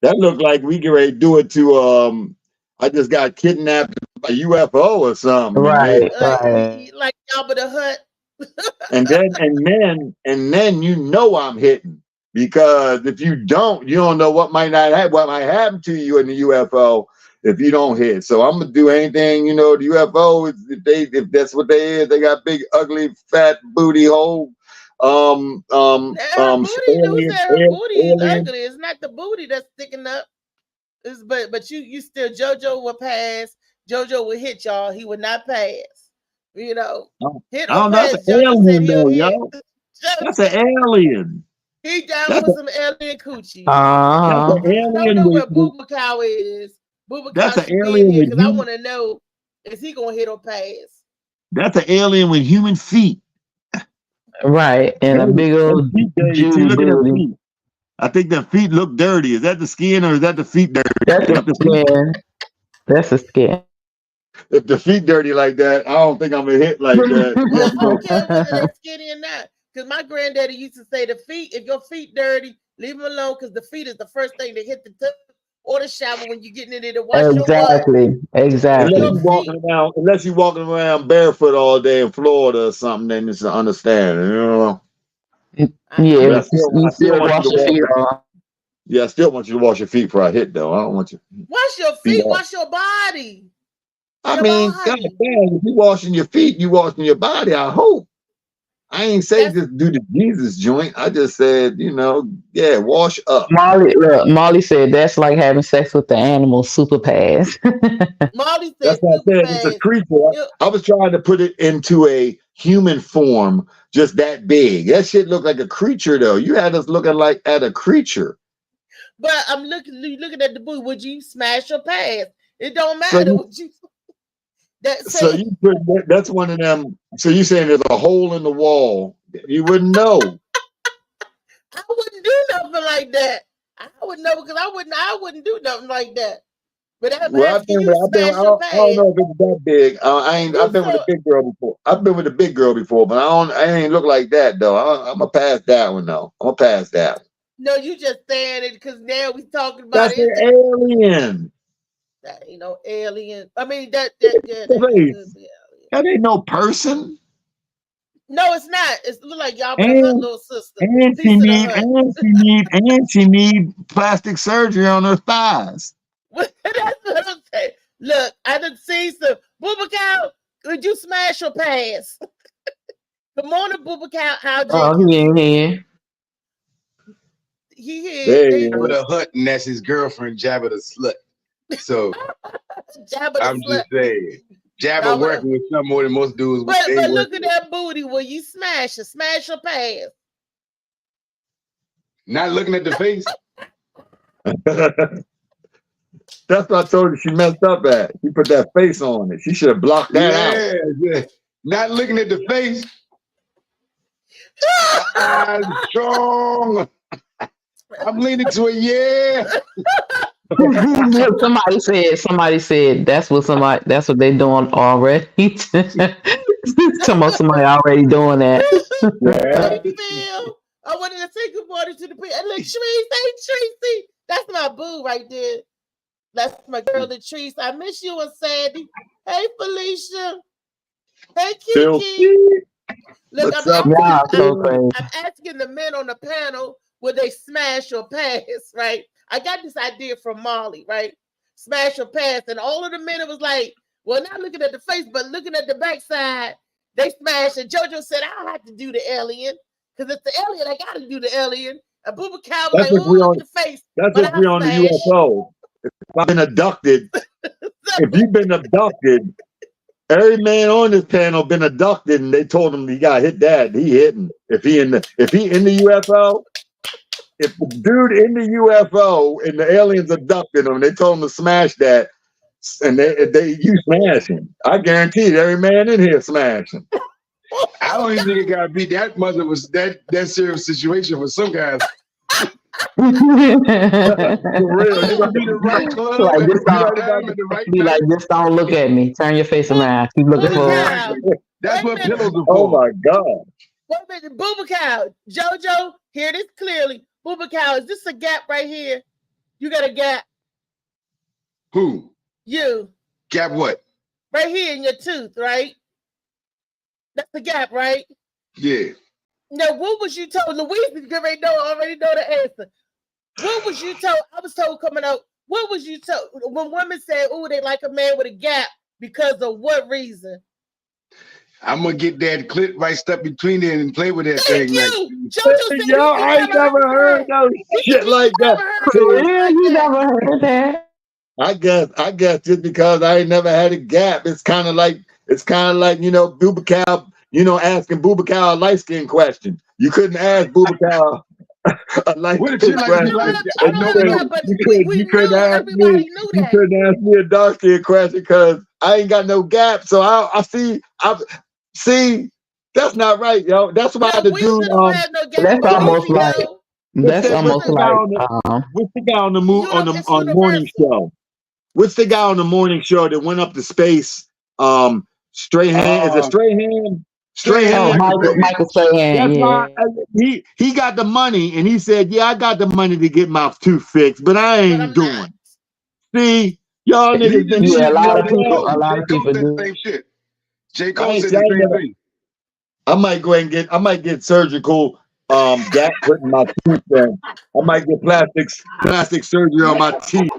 That look like we get ready to do it to I just got kidnapped by a UFO or something. Right. Like Jabba the Hutt. and then you know I'm hitting. Because if you don't know what might happen to you in the UFO if you don't hit. So I'm gonna do anything, the UFO if that's what they is, they got big, ugly, fat booty hole. Her booty is ugly. It's not the booty that's sticking up. But you still JoJo will pass. JoJo will hit y'all. He would not pass. Hit or pass. That's an alien though, yo. That's an alien. He down for some alien coochie. That's an alien. I don't know where Booba Cow is. Booba Cow should be in here because I want to know, is he gonna hit or pass? That's an alien with human feet. Right, and a big old feet. I think the feet look dirty. Is that the skin or is that the feet dirty? That's the skin. That's the skin. If the feet dirty like that, I don't think I'm gonna hit like that. I don't care whether they're skinny or not. Because my granddaddy used to say, if your feet dirty, leave them alone because the feet is the first thing to hit the tub. or the shower when you're getting in there to wash your butt. Exactly. Exactly. Unless you're walking around barefoot all day in Florida or something, then it's an understanding, you know. Yeah, I still want wash you to your feet wash. off. Yeah, I still want you to wash your feet before I hit, though. I don't want you. Wash your feet, wash your body. I mean, God damn, if you washing your feet, you washing your body, I hope. I ain't say just do the Jesus joint. I just said, you know, yeah, wash up. Molly said that's like having sex with the animal, super pass. Molly said that's what I said. It's a creature. I was trying to put it into a human form, just that big. That shit looked like a creature, though. You had us looking like at a creature. But I'm looking at the booty. Would you smash or pass? It don't matter. That's one of them. So you saying there's a hole in the wall? You wouldn't know. I wouldn't do nothing like that. I wouldn't know because I wouldn't do nothing like that. But I don't know if it's that big. I've been with a big girl before. I've been with a big girl before, but I ain't look like that though. I'm gonna pass that one though. I'm gonna pass that one. No, you just saying it because now we talking about that's an alien. That ain't no alien. I mean that ain't no person. No, it's not. It looks like y'all put her little sister. And she need plastic surgery on her thighs. That's what I'm saying. Look, I done see some Booba Cow. Would you smash or pass? Good morning, Booba Cow. How he ain't here. He here. Jabba the Hutt, and that's his girlfriend, Jabba the Slut. So I'm just saying, Jabba working with some more than most dudes. But look at that booty. Will you smash or pass? Not looking at the face. That's what I told her she messed up at. She put that face on it. She should have blocked that out. Yeah. Not looking at the face. Strong. I'm leaning to a yeah. Somebody said that's what they doing already. Somebody already doing that. I wanted to take a water to the pit. And look, Tracy, that's my boo right there. That's my girl, Latrice. I miss you and Sandy. Hey, Felicia. Hey, Kiki. Look, I'm asking the men on the panel, will they smash or pass, right? I got this idea from Molly, right? Smash or pass. And all of the men, it was like, well, not looking at the face, but looking at the backside, they smashed. And JoJo said, I don't have to do the alien. Because it's the alien, I got to do the alien. And Booba Cow was like, look at the face. That's if we're on the UFO. If I've been abducted, if you've been abducted, every man on this panel been abducted, and they told him he got hit that. He hitting. If he in the UFO, if the dude in the UFO and the aliens abducted him, they told him to smash that, and you smash him. I guarantee you, every man in here smashing. I don't even think it gotta be that much of that serious situation for some guys. For real, just don't look at me. Turn your face around. Keep looking forward. That's what pillows are for. Oh my God. Wait a minute, Booba Cow. JoJo, hear this clearly. Booba Cow, is this a gap right here? You got a gap. Who? You. Gap what? Right here in your tooth, right? That's the gap, right? Yeah. Now, what was you told? Louise already know the answer. What was you told? I was told coming out. What was you told when women say, "Oh, they like a man with a gap"? Because of what reason? I'm gonna get that clit right stuck between there and play with that thing. JoJo, I ain't never heard no shit like that. You never heard that? I guess just because I ain't never had a gap, it's kind of like Booba Cow. Asking Booba Cow a light skin question. You couldn't ask Booba Cow a light skin question. You couldn't ask me a dark skin question because I ain't got no gap. So I see. That's not right, yo. That's why the dude. That's almost like. That's almost like. What's the guy on the morning show? What's the guy on the morning show that went up to space? Strahan. Is it Strahan? Strahan. Michael Strahan. Yeah. He got the money, and he said, "Yeah, I got the money to get my tooth fixed, but I ain't doing." See, y'all niggas been Yeah, a cheating lot your of people, way. a lot J. of Cole people said the do. same shit. J. I Cole ain't said saying the same that. thing. I might go and get. I might get surgical. Gap putting my teeth in. I might get plastic surgery on my teeth.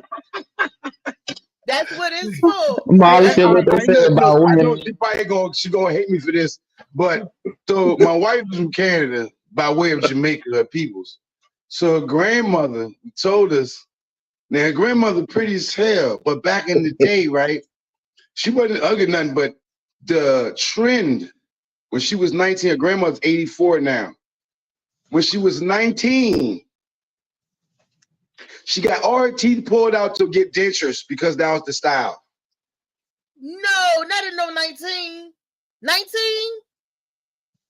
That's what it's for. Molly That's said what what they it's said for. about I know women. she probably gonna hate me for this, but so my wife is from Canada by way of Jamaica, her peoples. So her grandmother told us, now her grandmother pretty as hell, but back in the day, right? She wasn't ugly nothing, but the trend when she was 19, her grandmother's 84 now. When she was 19, she got all her teeth pulled out to get dentures because that was the style. No, not in no 19. 19?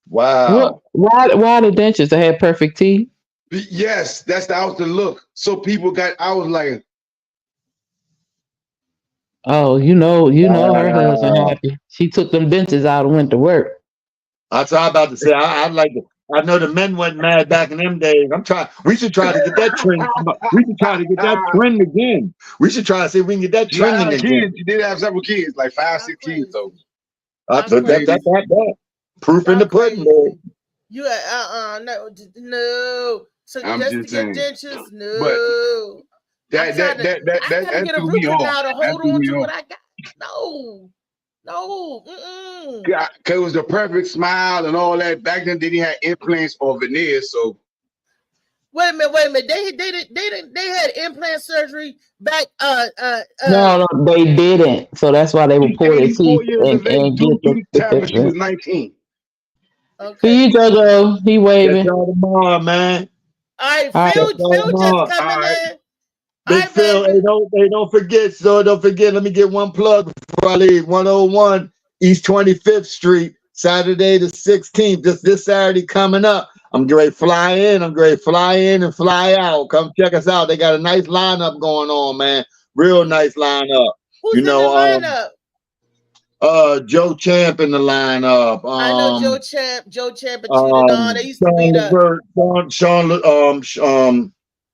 Wow. Why the dentures? They had perfect teeth. Yes, that was the look. So people got, I was like, Oh, her husband Wow. happy. She took them dentures out and went to work. That's what I'm about to say. I like it. I know the men wasn't mad back in them days. We should try to get that trend. We should try to get that trend again. We should try to see if we can get that she had trending again. kids. She did have several kids, like 5, Y'all 6 crazy. kids though. That. Proof in Y'all the pudding, crazy. man. You no. So I'm just just to get saying. dentures, But no. I gotta get a threw root me off. canal to That hold threw on me to off. what I got. No. Mm-mm. Cause it was the perfect smile and all that. Back then, they didn't have implants or veneers, so. Wait a minute. They had implant surgery back. No, they didn't. So that's why they would pull their teeth 84 years and of age, get do the the time when she was fixing. 19. For Okay. you, JoJo, he Catch waving. y'all tomorrow, man. All right, All right. Phil just Tomorrow. coming All right. in. All Big right, Phil, baby. don't forget. So don't forget. Let me get one plug before I leave. 101 East 25th Street, Saturday the 16th. This Saturday coming up. I'm ready to fly in. I'm ready to fly in and fly out. Come check us out. They got a nice lineup going on, man. Real nice lineup. Who's in the lineup? Joe Champ in the lineup. I know Joe Champ and Tudor Don. They used to be the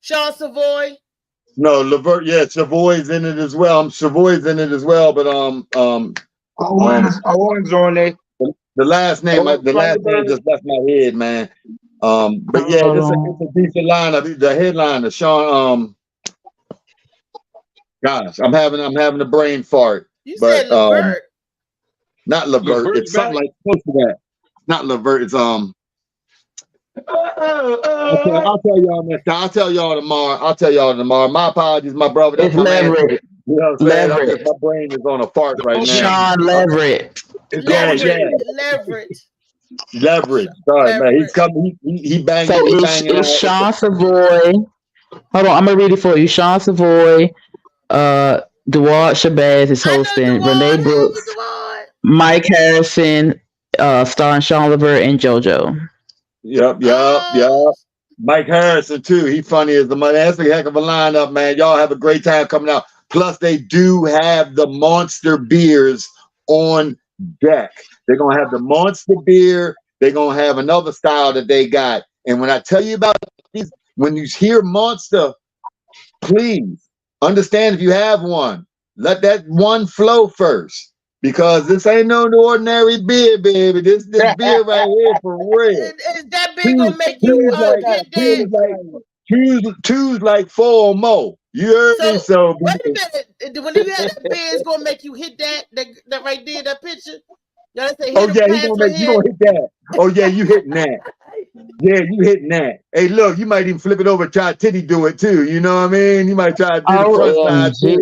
Sean Savoy. No, Levert, yeah, Savoy's in it as well. Savoy's in it as well, but Owen's on it. the last name just left my head, man. But yeah, it's a decent lineup. The headliner, Sean. Gosh, I'm having a brain fart. You said Levert. Not Levert. It's something like close to that. Not Levert. It's I'll tell y'all next time. I'll tell y'all tomorrow. My apologies, my brother. That's It's my man. Leverett. You know what I'm saying? Leverett. My brain is on a fart right now. Sean Leverett. Leverage. Sorry, man. He's coming. He banging. So it's Sean Savoy. Hold on, I'm gonna read it for you. Sean Savoy, Dewad Shabazz is hosting. Renee Brooks, Mike Harrison, starring Sean Levert and JoJo. Yep. Mike Harrison too. He funny as the money. That's a heck of a lineup, man. Y'all have a great time coming out. Plus, they do have the Monster beers on deck. They're gonna have the Monster beer. They're gonna have another style that they got. And when I tell you about these, when you hear Monster, please understand if you have one, let that one flow first. Because this ain't no ordinary beer, baby. This beer right here for real. Is that beer gonna make you get that? Two's like 4 or more. You heard me? So wait a minute. When you have that beer, it's gonna make you hit that right there, that picture. You gonna say, you gonna hit that. Oh yeah, you hitting that. Yeah, you hitting that. Hey, look, you might even flip it over, try titty do it too. You know what I mean? You might try to do the front side too.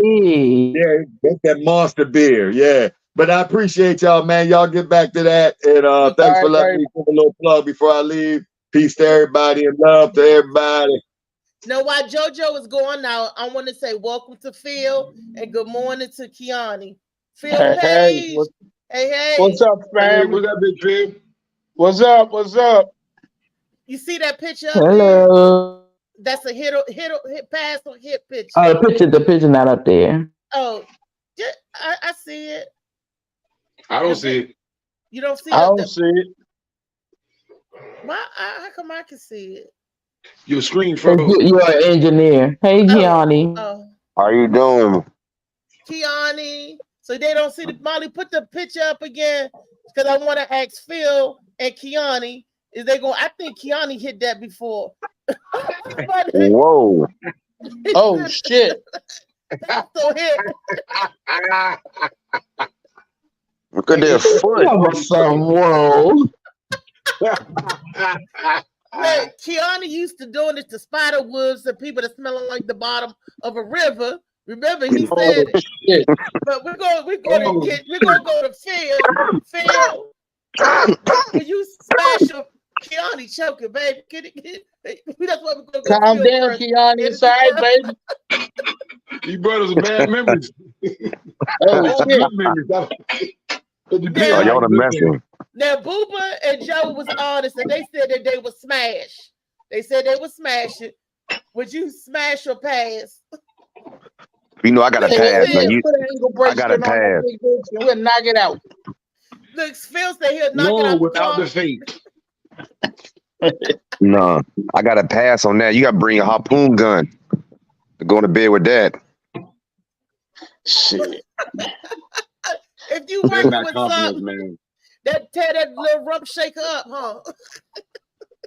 Yeah, get that Monster beer. Yeah. But I appreciate y'all, man. Y'all get back to that. And thanks for letting me give a little plug before I leave. Peace to everybody and love to everybody. Now, while JoJo is going out, I want to say welcome to Phil and good morning to Kiani. Phil Page. Hey. What's up, fam? What's up, big Phil? What's up? You see that picture up Hello. there? That's a hit pass or hit picture. Oh, the picture not up there. Oh, I see it. I don't see it. You don't see it? I don't see it. How come I can see it? Your screen froze. You're an engineer. Hey, Gianni. How you doing? Kiani, so they don't see the Molly. Put the picture up again because I want to ask Phil and Kiani. Is they going? I think Kiani hit that before. Whoa. Oh shit. So hit. Look at their foot. Whoa. Man, Kiani used to doing this to spider webs and people that smelling like the bottom of a river. Remember, he said, but we're gonna go to Phil. Phil, can you smash your Kiani choking, baby? That's what we're gonna go. Calm down, Kiani. It's all right, baby. You brothers are bad memories. Oh shit. Oh, y'all are messing. Now, Booba and Joe was honest, and they said that they would smash. They said they would smash it. Would you smash or pass? You know I got to pass, man. I got to pass. We'll knock it out. Look, Phil said he'll knock it out without the face. No, I got to pass on that. You got to bring a harpoon gun to go to bed with that. Shit. If you working with something, that tear that little rump shaker up, huh?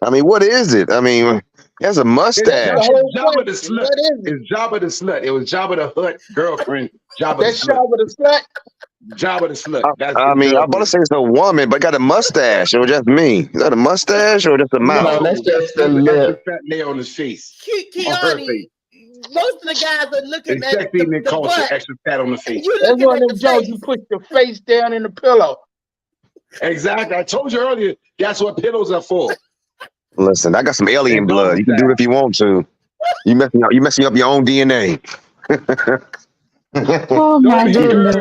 I mean, what is it? I mean, he has a mustache. It's Jabba the Slut. It's Jabba the Slut. It was Jabba the Hutt girlfriend. Jabba That's the Slut. Jabba the Slut. Jabba the Slut. That's I mean, I'm about to say it's a woman, but got a mustache. It was just me. Is that a mustache or just a mouth? No, that's just the That's a lip. fat nail on his face. On her Kiani, face. most of the guys are looking It's at sexy and then the calls butt. extra fat on the face. You That's looking one at of the them jokes. face. You put your face down in the pillow. Exactly. I told you earlier, that's what pillows are for. Listen, I got some alien blood. You can do it if you want to. You messing up your own DNA. Oh my goodness.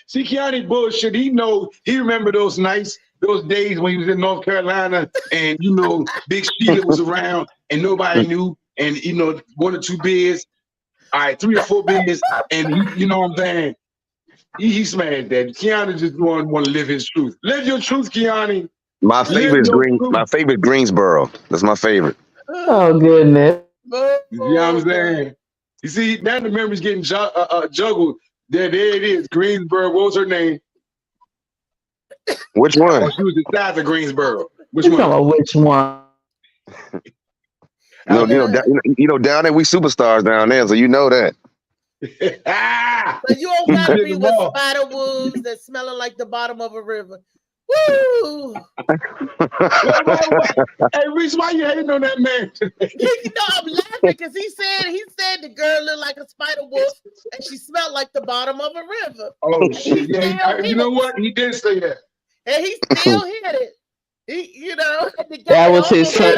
See, Kiani bullshit. He remember those days when he was in North Carolina and, Big Sheila was around and nobody knew. And, 1 or 2 beers. All right, 3 or 4 beers. And he, you know what I'm saying? He smashed that. Kiani just want to live his truth. Live your truth, Kiani. My favorite is Greensboro. That's my favorite. Oh goodness. You know what I'm saying? You see, now the memory's getting juggled. There it is. Greensboro. What was her name? Which one? She was the size of Greensboro. Which You one? know which one? Down there we superstars down there, so you know that. But you don't gotta be with spider wolves that smelling like the bottom of a river. Woo! Hey, Reese, why you hating on that man? I'm laughing because he said the girl looked like a spider wolf and she smelled like the bottom of a river. Oh shit! Yeah, you know what? He did say that, and he still hit it. That was his first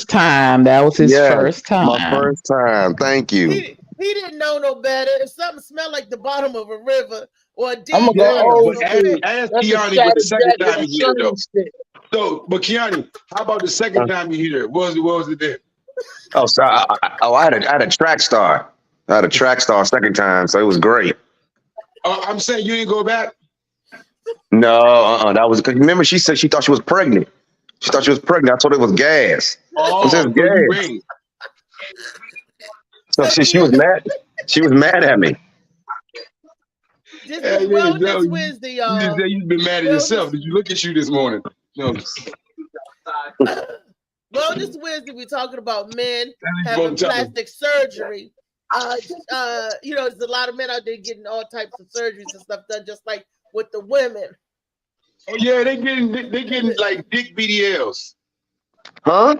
time. That was his first time. My first time. Thank you. He didn't know no better. If something smelled like the bottom of a river or a deep I'm gonna go ask Kiani for the second time you hear it though. So, but Kiani, how about the second time you hear it? What was it then? Oh, so I had a track star. I had a track star second time, so it was great. I'm saying you didn't go back. No, that was because remember she said she thought she was pregnant. She thought she was pregnant. I told her it was gas. Oh, it was gas. So she was mad. She was mad at me. This is Wellness Wednesday, y'all. You just said you've been mad at yourself. Did you look at you this morning? No. Wellness Wednesday, we're talking about men having plastic surgery. There's a lot of men out there getting all types of surgeries and stuff done, just like with the women. Oh yeah, they getting like dick BDLs. Huh?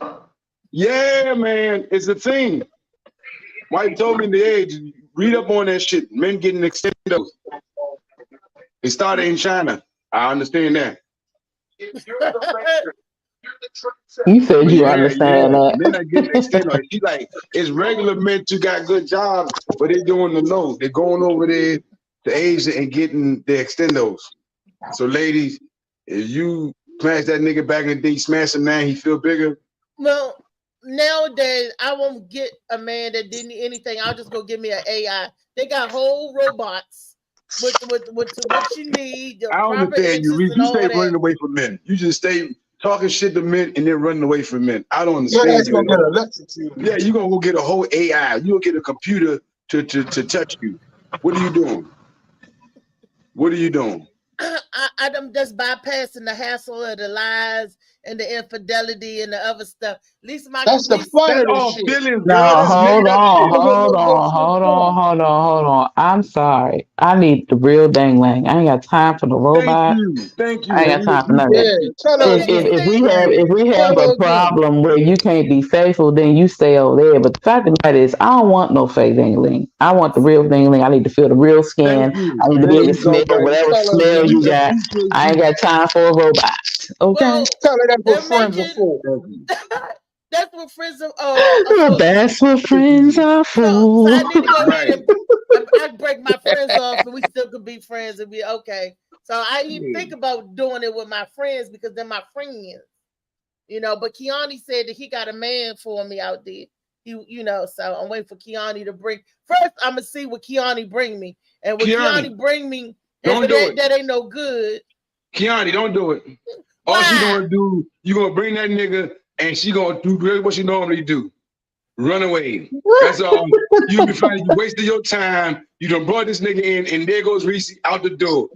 Yeah, man, it's a thing. Wife told me the age. Read up on that shit. Men getting extendos. It started in China. I understand that. You said you understand that. Men are getting extendos. She's like, it's regular men who got good jobs, but they're doing the low. They're going over there to Asia and getting the extendos. So, ladies, if you smash that nigga back in the day, smash him now, he feel bigger. Well, nowadays, I won't get a man that didn't need anything. I'll just go give me an AI. They got whole robots with what you need. I don't understand you. You stay running away from men. You just stay talking shit to men and then running away from men. I don't understand you. Yeah, you're going to go get a whole AI. You'll get a computer to touch you. What are you doing? What are you doing? I'm just bypassing the hassle of the lies and the infidelity and the other stuff. At least That's the fun of That's this all shit. feelings, girl. No, That's hold made up on, shit. hold on. I'm sorry. I need the real dang lang. I ain't got time for the robot. Thank you. I ain't got time for none of Yeah, that. tell her If, again. if we have Tell her a again. problem where you can't be faithful, then you stay over there. But the fact of the matter is, I don't want no fake dingling. I want the real dingling. I need to feel the real skin. I need to be There able you to go, smell baby. whatever Tell her smell again. you got. I ain't got time for a robot. Okay. Well, Tell her that's what they're friends are making for. that's what friends are. That's what friends are So I for. need to go Right. ahead and I break my friends off, and we still could be friends and be okay. So I even think about doing it with my friends because they're my friends, you know. But Kiani said that he got a man for me out there. So I'm waiting for Kiani to bring. First, I'm gonna see what Kiani bring me, and what Kiani bring me, don't if do it. that ain't no good. Kiani, don't do it. All she gonna do, you gonna bring that nigga, and she gonna do what she normally do. Run away. That's all. You be finding you wasted your time. You done brought this nigga in, and there goes Reese out the door.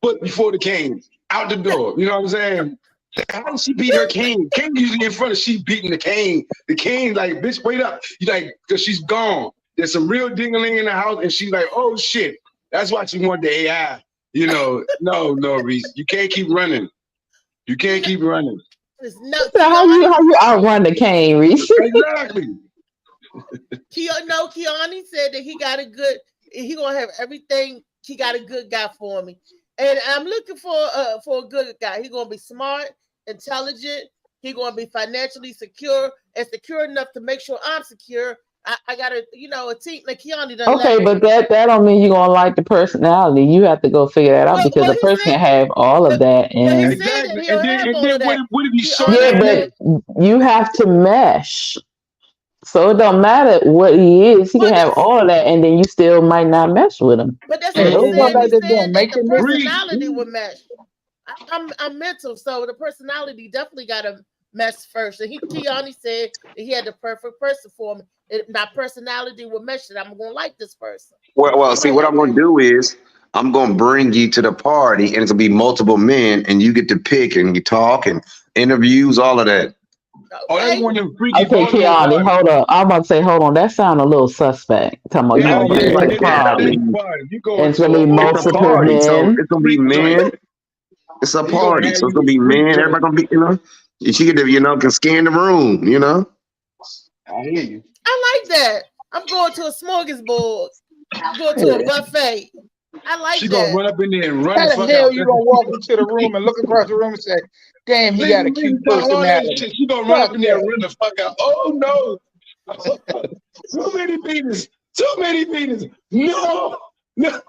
Foot before the cane, out the door. You know what I'm saying? How does she beat her cane? Cane usually in front of she beating the cane. The cane like, bitch, wait up. You like, cause she's gone. There's some real ding-a-ling in the house, and she's like, oh shit. That's why she want the AI. You know, no, Reese. You can't keep running. You can't keep running. So how you outrun the cane, Reese? Exactly. Kiani said that he gonna have everything. He got a good guy for me. And I'm looking for a good guy. He's gonna be smart, intelligent. He's gonna be financially secure and secure enough to make sure I'm secure. I got a team like Kiani done. Okay, but that don't mean you're gonna like the personality. You have to go figure that out because a person can have all of that and Exactly. And then what if you saw yeah, but you have to mesh. So it don't matter what he is. He can have all of that, and then you still might not mesh with him. But that's So what those he said. are- He said that the personality would mesh. I'm mental, so the personality definitely got to mesh first. And Kiani said that he had the perfect person for me. My personality would mesh it. I'm gonna like this person. Well, see, what I'm going to do is I'm going to bring you to the party, and it's going to be multiple men, and you get to pick and you talk and interviews, all of that. Oh, that's one of them freaky Okay, Kiani, hold up. I'm about to say, hold on. That sounds a little suspect. Talking about you gonna bring to the party. And it's gonna be It's a multiple party, so men. it's going to be men. It's a party, so it's going to be men. Everybody going to be, and she can, can scan the room, I hear you. I like that. I'm going to a smorgasbord. Going to a buffet. I like She that. gonna run up in there and run How the the fuck hell out. you gonna walk into the room and look across the room and say, damn, he got a cute personality? She gonna run up in there and run the fuck out. Oh no. Too many penis. Too many penis. No. That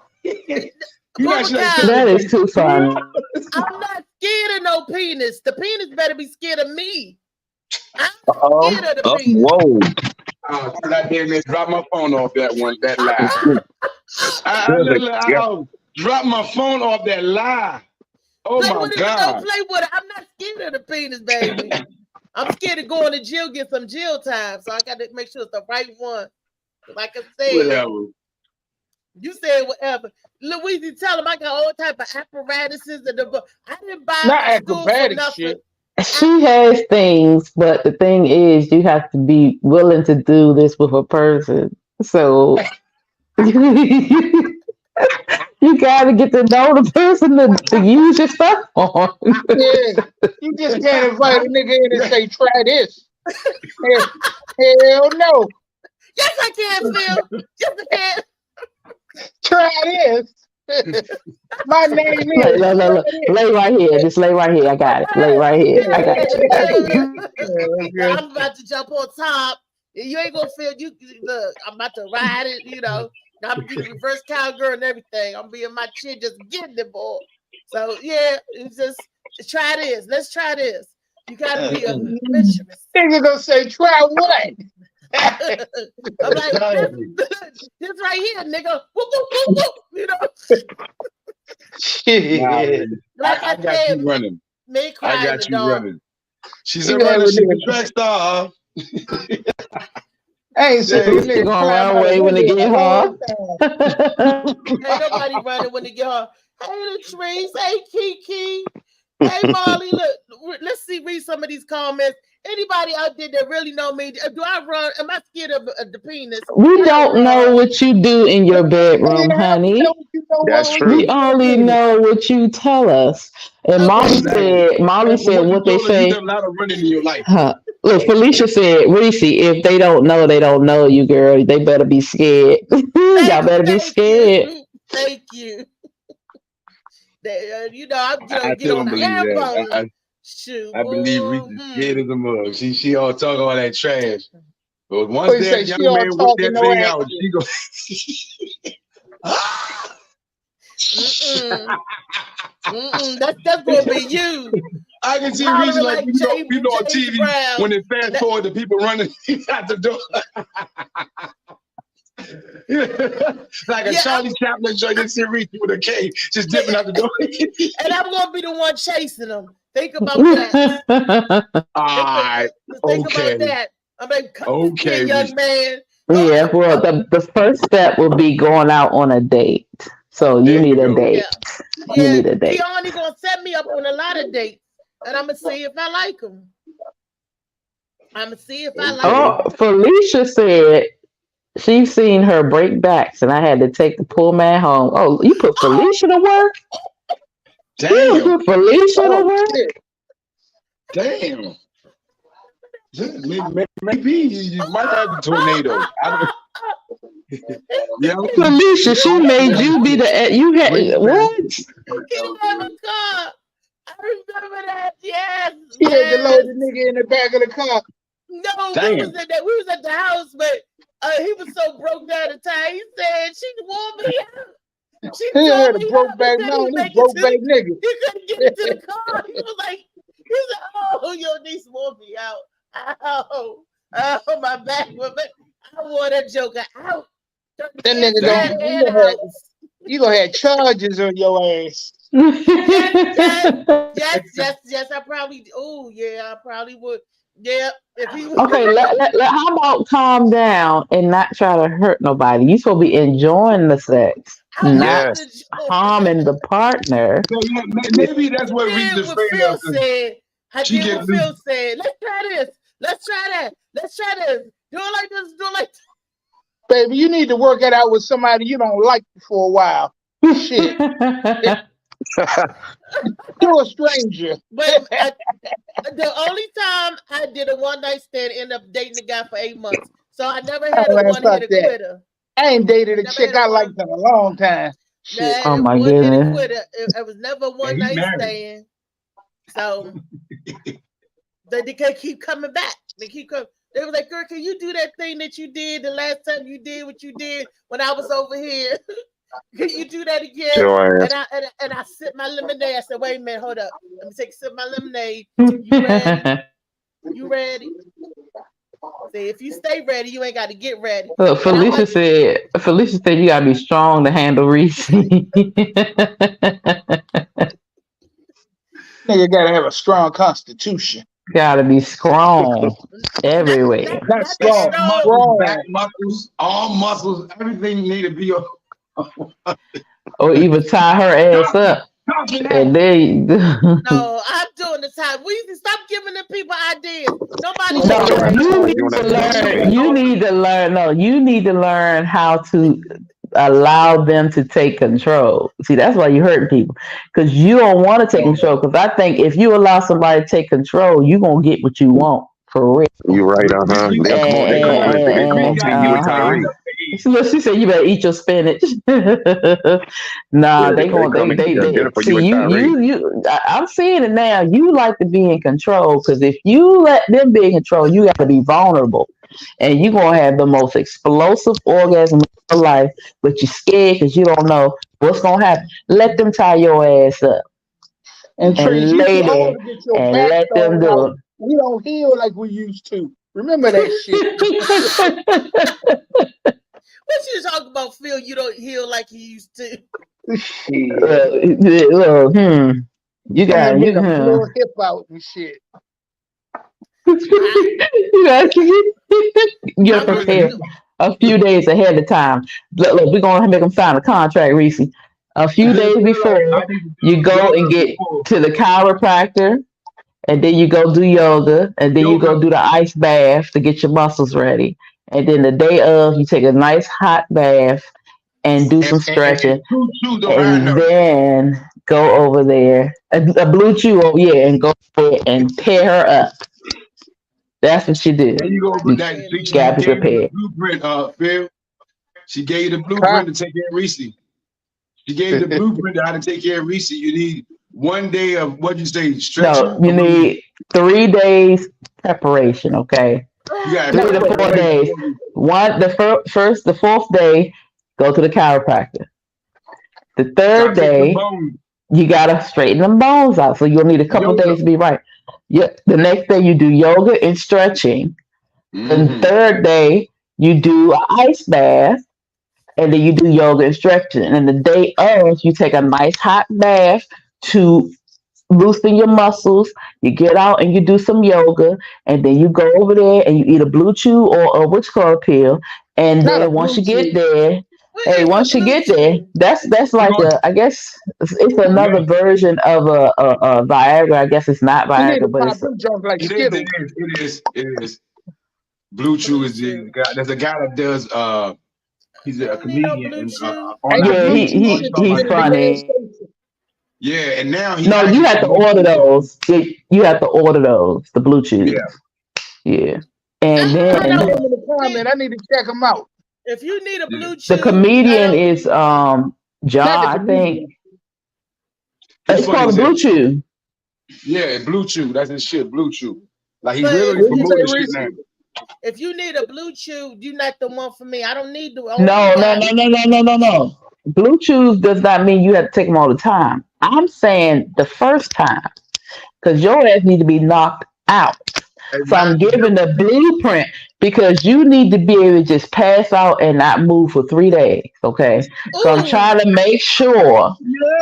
is too fun. I'm not scared of no penis. The penis better be scared of me. I'm scared of the penis. Whoa. I damn near dropped my phone off that lie. I dropped my phone off that lie. Oh my God. Play with it. I'm not scared of the penis, baby. I'm scared of going to jail, get some jail time. So I got to make sure it's the right one. Like I said, Whatever. You said whatever. Louise, tell him I got all type of apparatuses and I didn't buy not my school for acrobatic nothing. shit. She has things, but the thing is, you have to be willing to do this with a person. So you got to get to know the person to use your stuff on. Yeah, you just can't invite a nigga in and say, try this. Hell no. Yes, I can, Phil. Yes, I can. Try this. My name is. Look. Lay right here. Just lay right here. I got it. Lay right here. I got you. I'm about to jump on top. You ain't gonna feel you. Look, I'm about to ride it. I'm doing reverse cowgirl and everything. I'm being my chin, just getting it, boy. So yeah, it's just try this. Let's try this. You gotta be a adventurous. Nigga gonna say, try what? I'm like, this right here, nigga. Whoop, whoop, whoop, whoop. Shit. Like I got you running. I got you running. She's a runner. She's a track star. I ain't seen this They nigga gonna climb run out a away when window it in get a hard. long time. Ain't nobody running when they get hard. Hey, Latrice. Hey, Kiki. Hey, Molly. Look, let's see. Read some of these comments. Anybody out there that really know me? Do I run? Am I scared of the penis? We I don't know run. what you do in your bedroom, Yeah, we know honey. what you know That's what you We true. do in a only minute. know what you tell us. And Okay. Molly And from said what you what they told us, you say. done a lot of running in your life. Look, Felicia said, Reese, if they don't know, they don't know you, girl. They better be scared. Y'all better be scared. You. Thank you. You know, I'm I gonna get still on don't the believe that. airboat. Shoot, I believe boy. Reese is scared as a mug. She all talk all that trash. But once What you that say? young She all man work talking, that no thing out, action. she go. That's gonna be you. I can see Hollering Reese like like you know on James TV Brown. when they fast forward the people running out the door. Like a Charlie Chaplin joint, you see Reese with a K just dipping out the door. And I'm gonna be the one chasing them. Think about that. All right. Think Okay. about that. I'm like, come Okay, here, young Reese. man. Yeah, well, the first step will be going out on a date. So you There need you a go. date. You need a date. Keone gonna set me up on a lot of dates, and I'm gonna see if I like them. I'm gonna see if I like them. Oh, Felicia said she's seen her break backs, and I had to take the poor man home. Oh, you put Felicia to work? You Damn. put Felicia to work? Damn. Maybe you might have the tornado. I don't yeah, Felicia, she made you be the you had what? He have a car. I remember that. Yes. She had to load the nigga in the back of the car. No, Damn. we was at the house, but he was so broke down at the time. He said she wore me out. She He had a me broke up. back He mountain. couldn't He broke back nigga. He couldn't get into the car. He was like, oh, your niece wore me out. Oh, my back. I wore that joker out. That nigga you gonna have charges on your ass. Yes. I probably. Oh, yeah. I probably would. Yeah. If he was Okay, how about calm down and not try to hurt nobody? You supposed to be enjoying the sex, not harming the partner. Maybe that's what Reese is afraid Phil of. said. I She did get what loose. Phil said. Let's try this. Let's try that. Let's try this. Do it like this. Do it like this. Baby, you need to work it out with somebody you don't like for a while. Shit. To a stranger. But the only time I did a one night stand, ended up dating a guy for 8 months. So I never had a one hit quitter. I ain't dated a chick I liked in a long time. Shit. Oh my goodness. It was never a one night stand. So they keep coming back. They keep coming. They were like, girl, can you do that thing that you did the last time you did what you did when I was over here? Can you do that again? Sure. And I sip my lemonade. I said, wait a minute, hold up. Let me take a sip of my lemonade. You ready? You ready? See, if you stay ready, you ain't got to get ready. Look, Felicia said you gotta be strong to handle Reese. Nigga gotta have a strong constitution. Gotta be strong everywhere. Not strong. Muscles, back muscles, arm muscles, everything need to be. Or even tie her ass up. And then No, I'm doing the time. We stop giving the people ideas. you need to learn. No, you need to learn how to allow them to take control. See, that's why you hurt people, because you don't want to take control. Because I think if you allow somebody to take control, you're gonna get what you want for real. You're right, They come see you with Tyree. She said you better eat your spinach. Nah, they see you. I'm seeing it now. You like to be in control, because if you let them be in control, you got to be vulnerable, and you're gonna have the most explosive orgasm of your life. But you're scared because you don't know what's gonna happen. Let them tie your ass up and lay there and let them do it. We don't heal like we used to. Remember that shit. What you talk about, Phil? You don't heal like you used to. You got blow hip out and shit. You gotta prepare a few days ahead of time. Look, we're gonna make them sign a contract, Reese. A few days before you go and get to the chiropractor, and then you go do yoga, and then you go do the ice bath to get your muscles ready. And then the day of, you take a nice hot bath and do some stretching, and then go over there, a blue chew, and go there and tear her up. That's what you do. There you go with that. You gotta be prepared. Blueprint, Phil. She gave you the blueprint to take care of Reese. She gave you the blueprint to how to take care of Reese. You need 1 day of what you say stretching. No, you need 3 days preparation. Okay, 3 to 4 days. The fourth day, go to the chiropractor. The third day, you gotta straighten them bones out. So you'll need a couple days to be right. Yeah. The next day you do yoga and stretching. The third day you do an ice bath, and then you do yoga and stretching. And the day of, you take a nice hot bath to loosen your muscles. You get out and you do some yoga, and then you go over there and you eat a blue chew or a witch color pill. And then once you get there, once you get there, that's like I guess it's another version of a Viagra. I guess it's not Viagra, but it's it is. Blue Chew is the guy. There's a guy that does. He's a comedian. He's funny. Yeah, and now you have to order those. You have to order those. The Blue Chews. Yeah. And then I need to check them out. If you need a blue chew, the comedian is John, I think. It's called Blue Chew. Yeah, Blue Chew. That's his shit, Blue Chew. Like he's really promoting shit now. If you need a blue chew, you're not the one for me. I don't need the No. Blue Chews does not mean you have to take them all the time. I'm saying the first time, because your ass need to be knocked out. So I'm giving the blueprint because you need to be able to just pass out and not move for 3 days. Okay. So I'm trying to make sure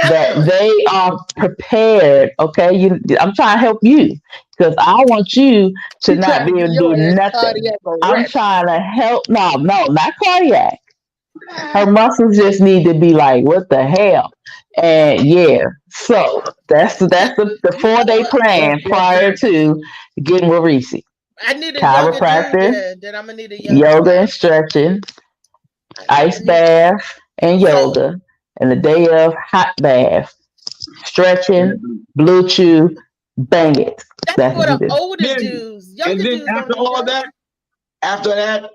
that they are prepared. Okay. I'm trying to help you because I want you to not be able to do nothing. I'm trying to help. No, not cardiac. Her muscles just need to be like, what the hell? And so that's the 4-day plan prior to getting with Reese. I need a chiropractor, then I'm gonna need a yoga and stretching, ice bath and yoga, and the day of hot bath, stretching, Blue Chew, bang it. That's for the older dudes. And then after that,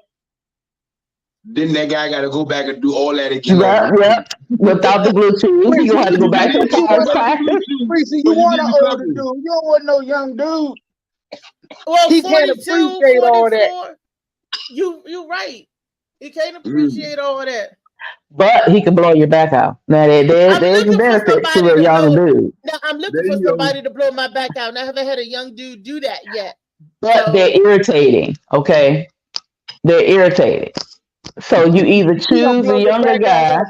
then that guy got to go back and do all that again. Yep. Without the Blue Chew, you gonna have to go back to the chiropractor. You want an older dude? You don't want no young dude. Well, he can't appreciate all that. You're right. He can't appreciate all that. But he can blow your back out. Now there's a benefit to a young dude. Now I'm looking for somebody to blow my back out. And I haven't had a young dude do that yet. But they're irritating. Okay, they're irritating. So you either choose a younger guy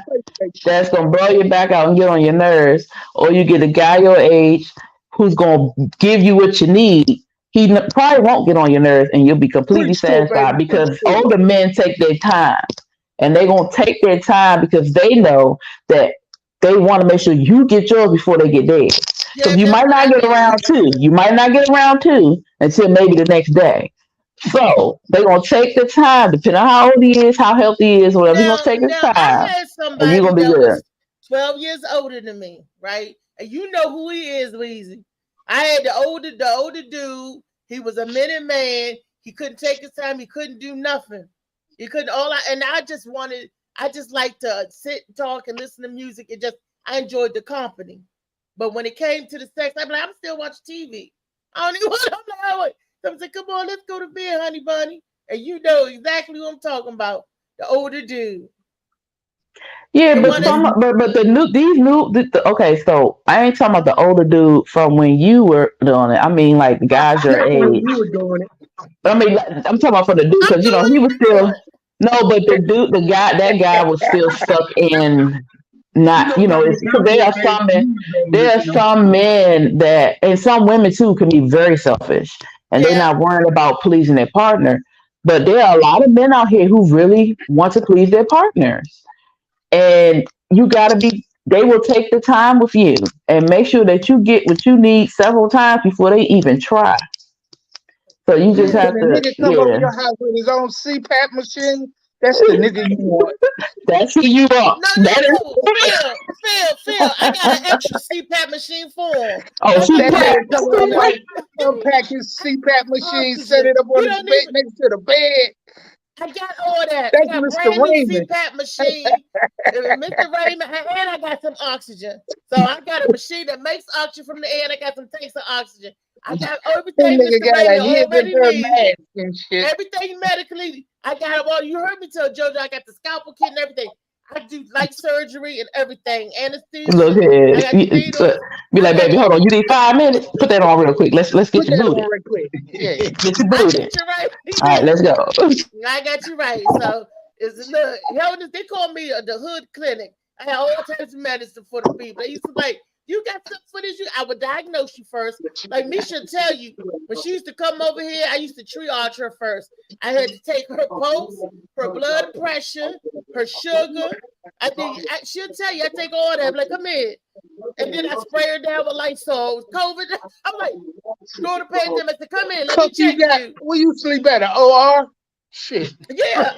that's gonna blow your back out and get on your nerves, or you get a guy your age who's gonna give you what you need. He probably won't get on your nerves, and you'll be completely satisfied because older men take their time, and they're gonna take their time because they know that they want to make sure you get yours before they get theirs. So you might not get around to. You might not get around to until maybe the next day. So they're gonna take the time, depending on how old he is, how healthy he is, whatever. He's gonna take his time. I had somebody you're gonna be that good. was 12 years older than me, right? And you know who he is, Weezy. I had the older dude. He was a minute man. He couldn't take his time. He couldn't do nothing. He couldn't. I just like to sit, talk, and listen to music. I enjoyed the company. But when it came to the sex, I'm like, I'm still watching TV. I don't even want. I'm like, I said, come on, let's go to bed, honey bunny. And you know exactly what I'm talking about. The older dude. Yeah, okay, so I ain't talking about the older dude from when you were doing it. I mean, like the guys your age. You were doing it. I mean, I'm talking about for the dude because he was still that guy was still stuck in. Not, it's because there are some men that, and some women too, can be very selfish. and they're not worrying about pleasing their partner. But there are a lot of men out here who really want to please their partners. And you gotta be, they will take the time with you and make sure that you get what you need several times before they even try. So you just have When a to, nigga come over yeah. your house with his own CPAP machine, that's the nigga you want. That's who you are. No, Phil, I got an extra CPAP machine for him. Oh, That nigga come over there, CPAP. unpack his CPAP machine, set it up on his bed next to the bed. I got all that. That's I got Mr. brand new Raymond. CPAP machine, Mr. Raymond, and I got some oxygen. So I got a machine that makes oxygen from the air, and I got some tanks of oxygen. I got everything That nigga Mr. got a Raymond hip already and needs. mask and shit. Everything medically, I got it all. You heard me tell JoJo, I got the scalpel kit and everything. I do light surgery and everything. Anesthesia. Look I got at it. So, be like, baby, hold on. You need 5 minutes? Put that on real quick. Let's get Put you that booted. on real quick. Yeah. Get you I booted. got you right. All right, let's go. I got you right. So it's look, they call me the hood clinic. I had all types of medicine for the people. They used to like, you got something for this? I would diagnose you first. Like Misha tell you, when she used to come over here, I used to triage her first. I had to take her pulse, her blood pressure, her sugar. I think she'll tell you, I take all that. I'm like, come here. And then I spray her down with Lysol. COVID. I'm like, go to pandemic. I said, come in, let me check you. Where you sleep at? An OR? Shit. Yeah.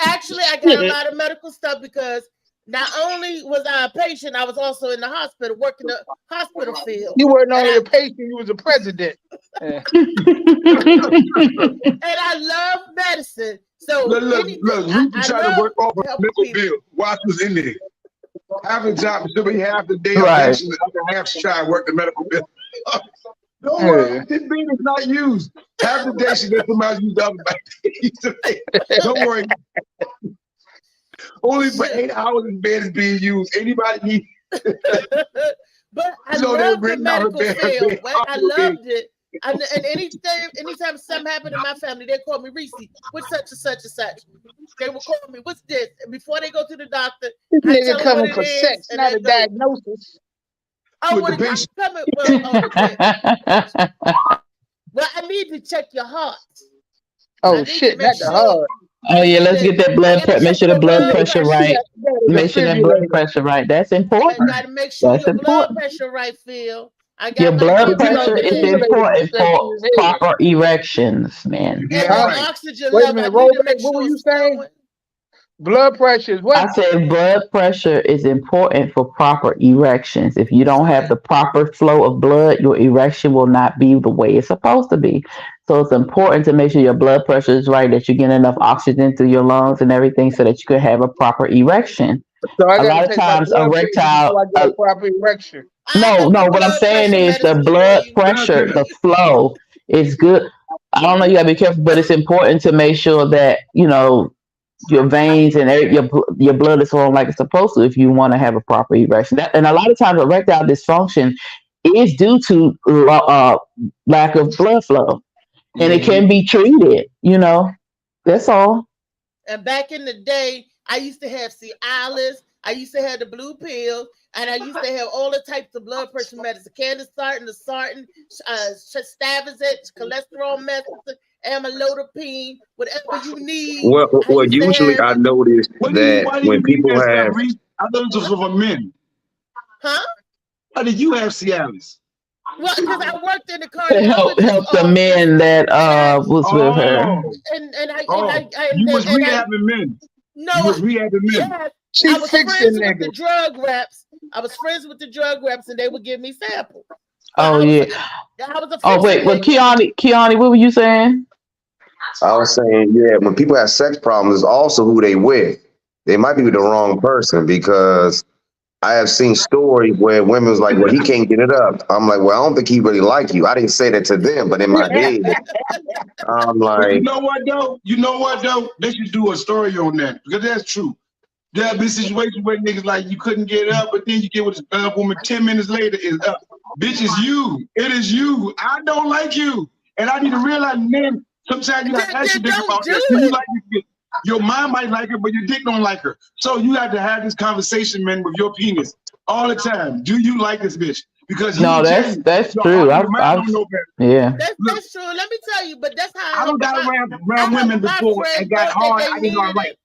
Actually, I got a lot of medical stuff because not only was I a patient, I was also in the hospital, working the hospital field. You weren't only a patient, you was a president. And I love medicine. So look, we try to work off a mental bill while she was in there. Half the time she'll be half the day, Right. the other half she try to work the medical bill. Don't worry, this bed is not used. Half the day she let somebody use the other bed. Don't worry. Only for 8 hours the bed is being used. Anybody need? But I love the medical field. Right? I loved it. And anytime something happened in my family, they call me Reese. What's such and such and such? They will call me. What's this? And before they go to the doctor, This I tell nigga them coming what for it is, sex, and not they a go, diagnosis. oh, With the I'm patient. coming. Well, I need to check your heart. Oh shit, not the heart. Oh yeah, let's get that blood pressure. Make sure the blood pressure right. Make sure that blood pressure right. That's important. I got to make sure That's your blood important. pressure right, Phil. I got Your my blood blood pressure is important for proper erections, man. and Yeah, your right. oxygen Wait a level. minute, I roll need to back. make What were sure you it's saying? going. Blood pressure is what? I said blood pressure is important for proper erections. If you don't have the proper flow of blood, your erection will not be the way it's supposed to be. So it's important to make sure your blood pressure is right, that you're getting enough oxygen through your lungs and everything so that you can have a proper erection. So I A gotta lot of take my times blood pressure erectile, before I get a proper erection. no, what I'm saying is the blood pressure, the flow is good. I don't know, you gotta be careful, but it's important to make sure that, your veins and your blood is flowing like it's supposed to if you want to have a proper erection. And a lot of times erectile dysfunction is due to lack of blood flow. And it can be treated, that's all. And back in the day, I used to have Cialis. I used to have the blue pill, and I used to have all the types of blood pressure medicine: Candesartan, the Sartan, Stavizet, cholesterol medicine, amlodipine, whatever you need. Well, usually I noticed that when people have, I thought this was for men. Huh? How did you have Cialis? Well, because I worked in the To help cardiologist the men that was with her. You was rehabbing men. No, you was rehabbing men. Yeah, She I was fixing friends with niggas. the drug reps. I was friends with the drug reps, and they would give me samples. Oh yeah. I was a Oh wait, well fixing Kiani, what were you saying? I was saying, yeah, when people have sex problems, it's also who they with. They might be with the wrong person because I have seen stories where women was like, well, he can't get it up. I'm like, well, I don't think he really like you. I didn't say that to them, but in my head, I'm like, You know what though? They should do a story on that because that's true. There have been situations where niggas like you couldn't get up, but then you get with a woman 10 minutes later is up. Bitch, it's you. It is you. I don't like you. And I need to realize, man, sometimes you gotta ask your dick about this. You like your mind might like her, but your dick don't like her. So you have to have this conversation, man, with your penis all the time. Do you like this bitch? because No, that's true. Yeah. That's true. Let me tell you, but that's how I don't got around women before and got hard. I didn't know I right.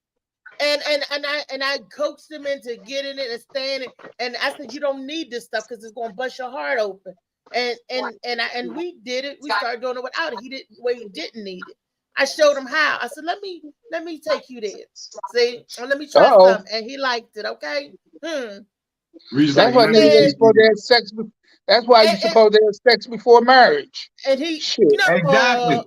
And I coaxed them into getting it and staying it. And I said, you don't need this stuff because it's gonna bust your heart open. And we did it. We started doing it without it. He didn't need it. I showed him how. I said, let me take you there. See, let me try something. And he liked it. Okay. That's why niggas supposed to have sex. That's why you're supposed to have sex before marriage. And he, exactly.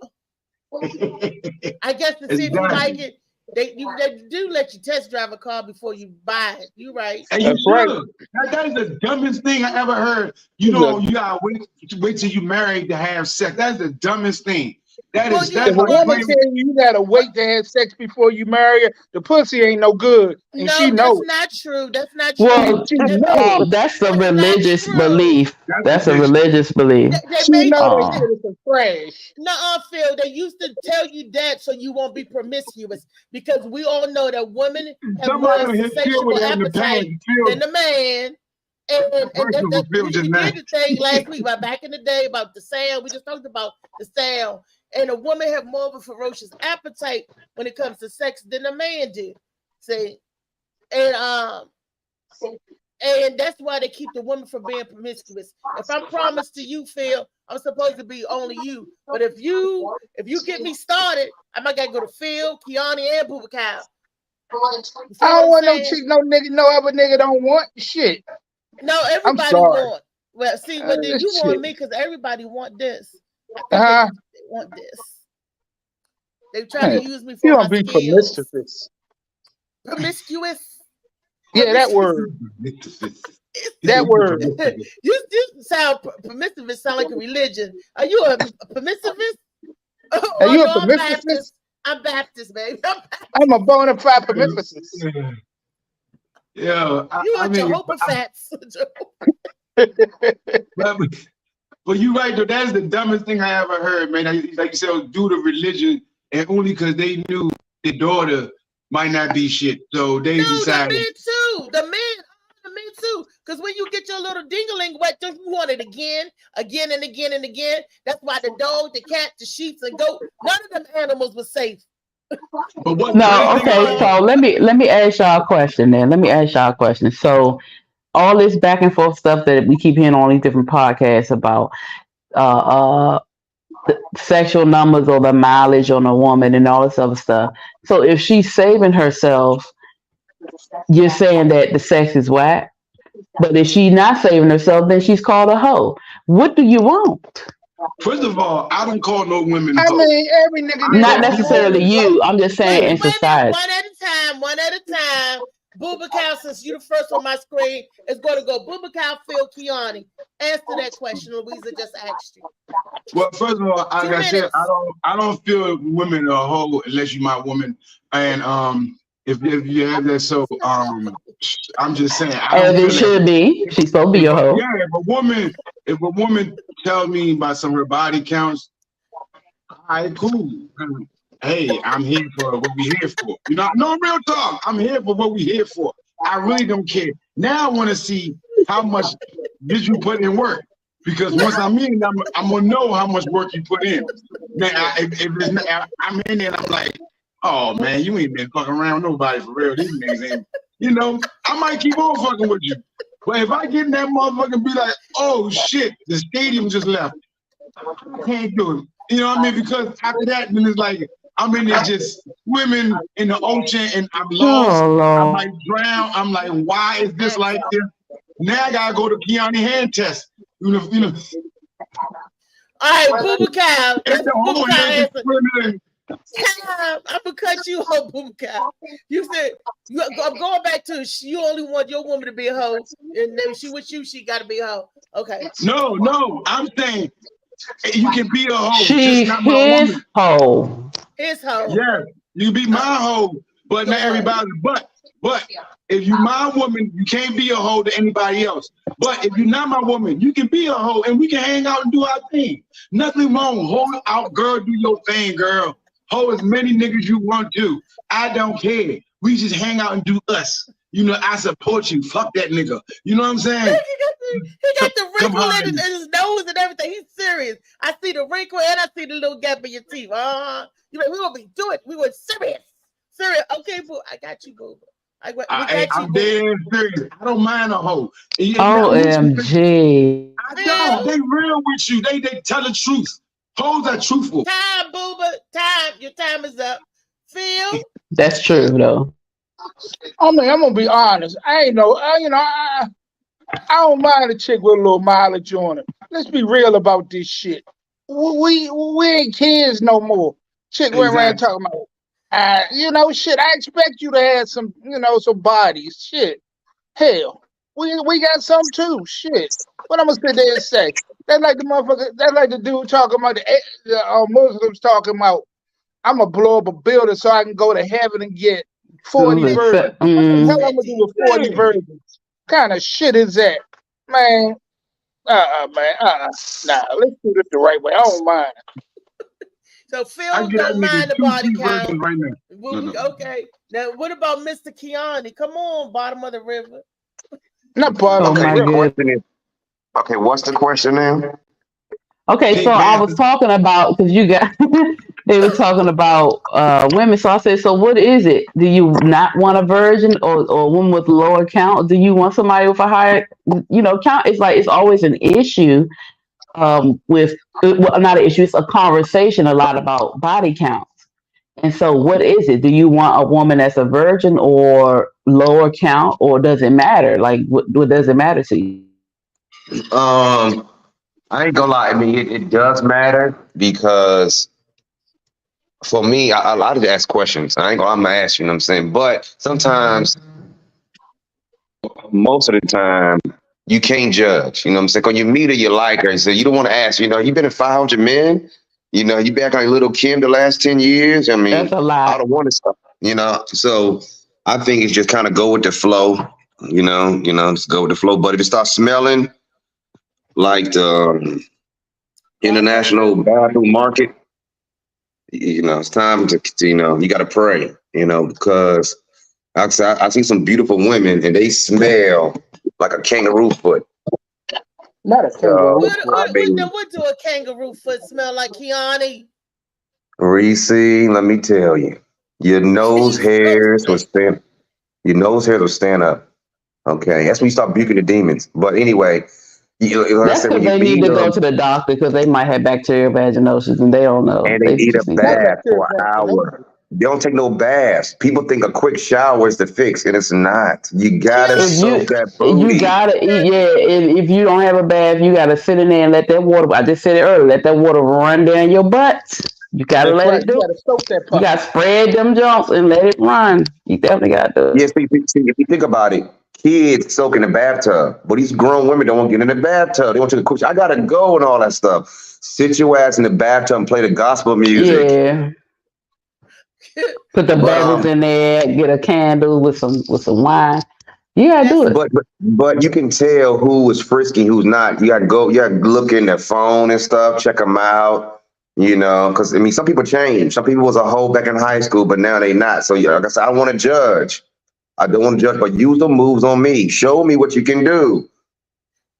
I guess to see if you like it, they do let you test drive a car before you buy it. You right? And you should. That is the dumbest thing I ever heard. You gotta wait till you married to have sex. That's the dumbest thing. That's if a woman tell you gotta wait to have sex before you marry her, the pussy ain't no good, and she knows. That's not true. That's not true. Well, that's a religious belief. That's a religious belief. She knows that it's a trash. No, Phil. They used to tell you that so you won't be promiscuous, because we all know that women have more sexual appetite than the man. And we did the thing last week about back in the day about the sound. We just talked about the sound. And a woman have more of a ferocious appetite when it comes to sex than a man did. See? And that's why they keep the woman from being promiscuous. If I'm promised to you, Phil, I'm supposed to be only you. But if you get me started, I might gotta go to Phil, Kiani, and Bubba Cow. I don't want no chick, no nigga, no other nigga don't want shit. No, everybody want. Well, see, well, then you want me because everybody want this. They want this. They try to use me for you don't be promiscuous. Promiscuous? Yeah, that word. That word. You sound promiscuous. Sound like a religion. Are you a permissivist? Are you a permissivist? I'm Baptist, baby. I'm a bona fide permissivist. Yeah, I mean, Jehovah Fats. But you're right, though. That's the dumbest thing I ever heard, man. Like you said, due to religion, and only because they knew their daughter might not be shit, so they decided. The men too. Because when you get your little dingaling wet, you want it again and again and again. That's why the dog, the cat, the sheep, and goat, none of them animals were safe. No, okay. So let me ask y'all a question then. So all this back and forth stuff that we keep hearing on these different podcasts about the sexual numbers or the mileage on a woman and all this other stuff. So if she's saving herself, you're saying that the sex is whack. But if she's not saving herself, then she's called a hoe. What do you want? First of all, I don't call no women. I mean, every nigga. Not necessarily you. I'm just saying in society. One at a time. Bubba Cow, since you're the first on my screen, is going to go. Bubba Cow, Phil, Kiani. Answer that question Louisa just asked you. Well, first of all, like I said, I don't feel women are a hoe unless you're my woman. And if you have that, so I'm just saying. As it should be. She's supposed to be a hoe. Yeah, if a woman tells me about some of her body counts, all right, cool. Hey, I'm here for what we here for. You know, no real talk. I'm here for what we here for. I really don't care. Now I want to see how much did you put in work, because once I'm in, I'm gonna know how much work you put in. Now, I'm in there, and I'm like, oh man, you ain't been fucking around with nobody for real. These niggas ain't. You know, I might keep on fucking with you, but if I get in that motherfucker and be like, oh shit, the stadium just left, I can't do it. You know what I mean? Because after that, then it's like, I'm in there just swimming in the ocean and I'm lost. I might drown. I'm like, why is this like this? Now I gotta go to Kiani hand test. You know. All right, Bubba Cow. I'm gonna cut you off, Bubba Cow. You said I'm going back to you only want your woman to be a hoe, and if she with you, she gotta be a hoe. Okay. No, I'm saying you can be a hoe. She's his hoe. His hoe. Yeah, you be my hoe, but not everybody. But if you my woman, you can't be a hoe to anybody else. But if you're not my woman, you can be a hoe, and we can hang out and do our thing. Nothing wrong. Hoe out, girl. Do your thing, girl. Hoe as many niggas you want to. I don't care. We just hang out and do us. you know, I support you. Fuck that nigga. You know what I'm saying? He got the Come wrinkle on. in his nose and everything. He's serious. I see the wrinkle and I see the little gap in your teeth. You like, we gonna be doing. We were serious. Serious. Okay, boo. I got you, boo. I'm dead serious. I don't mind a hoe. OMG. I don't. They real with you. They tell the truth. Hoes are truthful. Time, booba. Time. Your time is up. Phil. That's true though. I mean, I'm gonna be honest. I don't mind a chick with a little mileage on it. Let's be real about this shit. We ain't kids no more. Chick went around talking about, shit. I expect you to have some, some bodies. Shit, hell, we got some too. Shit, what I'm gonna sit there and say? That's like the motherfucker. That's like the dude talking about the Muslims talking about. I'm gonna blow up a building so I can go to heaven and get 40 virgins. What the hell I'm gonna do with 40 virgins? Kind of shit is that, man? Nah, let's do this the right way. I don't mind. So Phil don't mind the body count. Right now. Okay. Now what about Mr. Kiani? Come on, bottom of the river. Not bottom of the river. Okay, what's the question now? Okay, so I was talking about, because you got they were talking about women. So I said, so what is it? Do you not want a virgin or a woman with lower count? Do you want somebody with a higher, count? It's like it's always an issue with not an issue. It's a conversation a lot about body counts. And so, what is it? Do you want a woman that's a virgin or lower count, or does it matter? Like, what does it matter to you? I ain't gonna lie. I mean, it does matter because for me, I like to ask questions. I'm gonna ask you, you know what I'm saying? But sometimes, most of the time, you can't judge. You know what I'm saying? When you meet her, you like her. So you don't want to ask, you've been in 500 men. You back on Little Kim the last 10 years. I mean, that's a lot. I don't want to stop, So I think it's just kind of go with the flow, just go with the flow. But if it starts smelling like the international bathroom market, it's time to you got to pray, because I see some beautiful women and they smell like a kangaroo foot. Not a kangaroo foot. What do a kangaroo foot smell like, Kiani? Reese, let me tell you, your nose hairs will stand. Your nose hairs will stand up. Okay, that's when you start buking the demons. But anyway. That's because they need to go to the doctor because they might have bacterial vaginosis and they don't know. And they need a bath for an hour. They don't take no baths. People think a quick shower is the fix, and it's not. You gotta soak that booty. You gotta eat, if you don't have a bath, you gotta sit in there and let that water. I just said it earlier. Let that water run down your butt. You gotta let it do. You gotta soak that puppy. You gotta spread them jumps and let it run. You definitely gotta do it. Yes, if you think about it. Kids soak in the bathtub, but these grown women don't want to get in the bathtub. They want to take a quick. I gotta go and all that stuff. Sit your ass in the bathtub and play the gospel music. Yeah. Put the bubbles in there. Get a candle with some wine. You gotta do it. But you can tell who is frisky, who's not. You gotta go. You gotta look in their phone and stuff. Check them out. Because some people change. Some people was a hoe back in high school, but now they not. So like I said, I don't want to judge. I don't want to judge, but use the moves on me. Show me what you can do.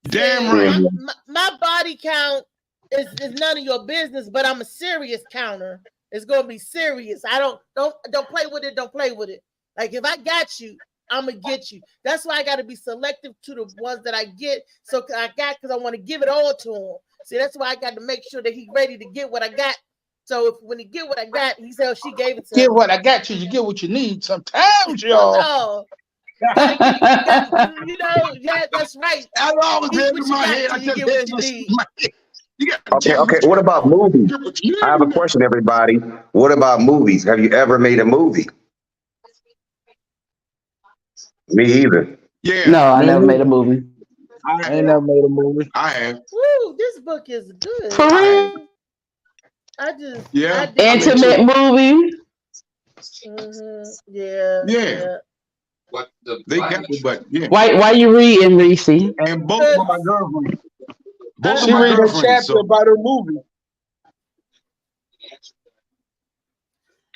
Damn right. My body count is none of your business, but I'm a serious counter. It's gonna be serious. I don't play with it. Don't play with it. Like if I got you, I'm gonna get you. That's why I got to be selective to the ones that I get. So because I want to give it all to him. See, that's why I got to make sure that he's ready to get what I got. So when he get what I got, he said, "Oh, she gave it to him." What I got you. You get what you need. Sometimes, y'all. Yeah, that's right. I always had in my head. I just had my head. Okay. What about movies? I have a question, everybody. What about movies? Have you ever made a movie? Me either. Yeah. No, I never made a movie. I ain't never made a movie. I have. Woo, this book is good. For real? Intimate movie. Yeah. What they got me, but yeah. Why you reading, Reese? And both of my girlfriends. She read a chapter about her movie.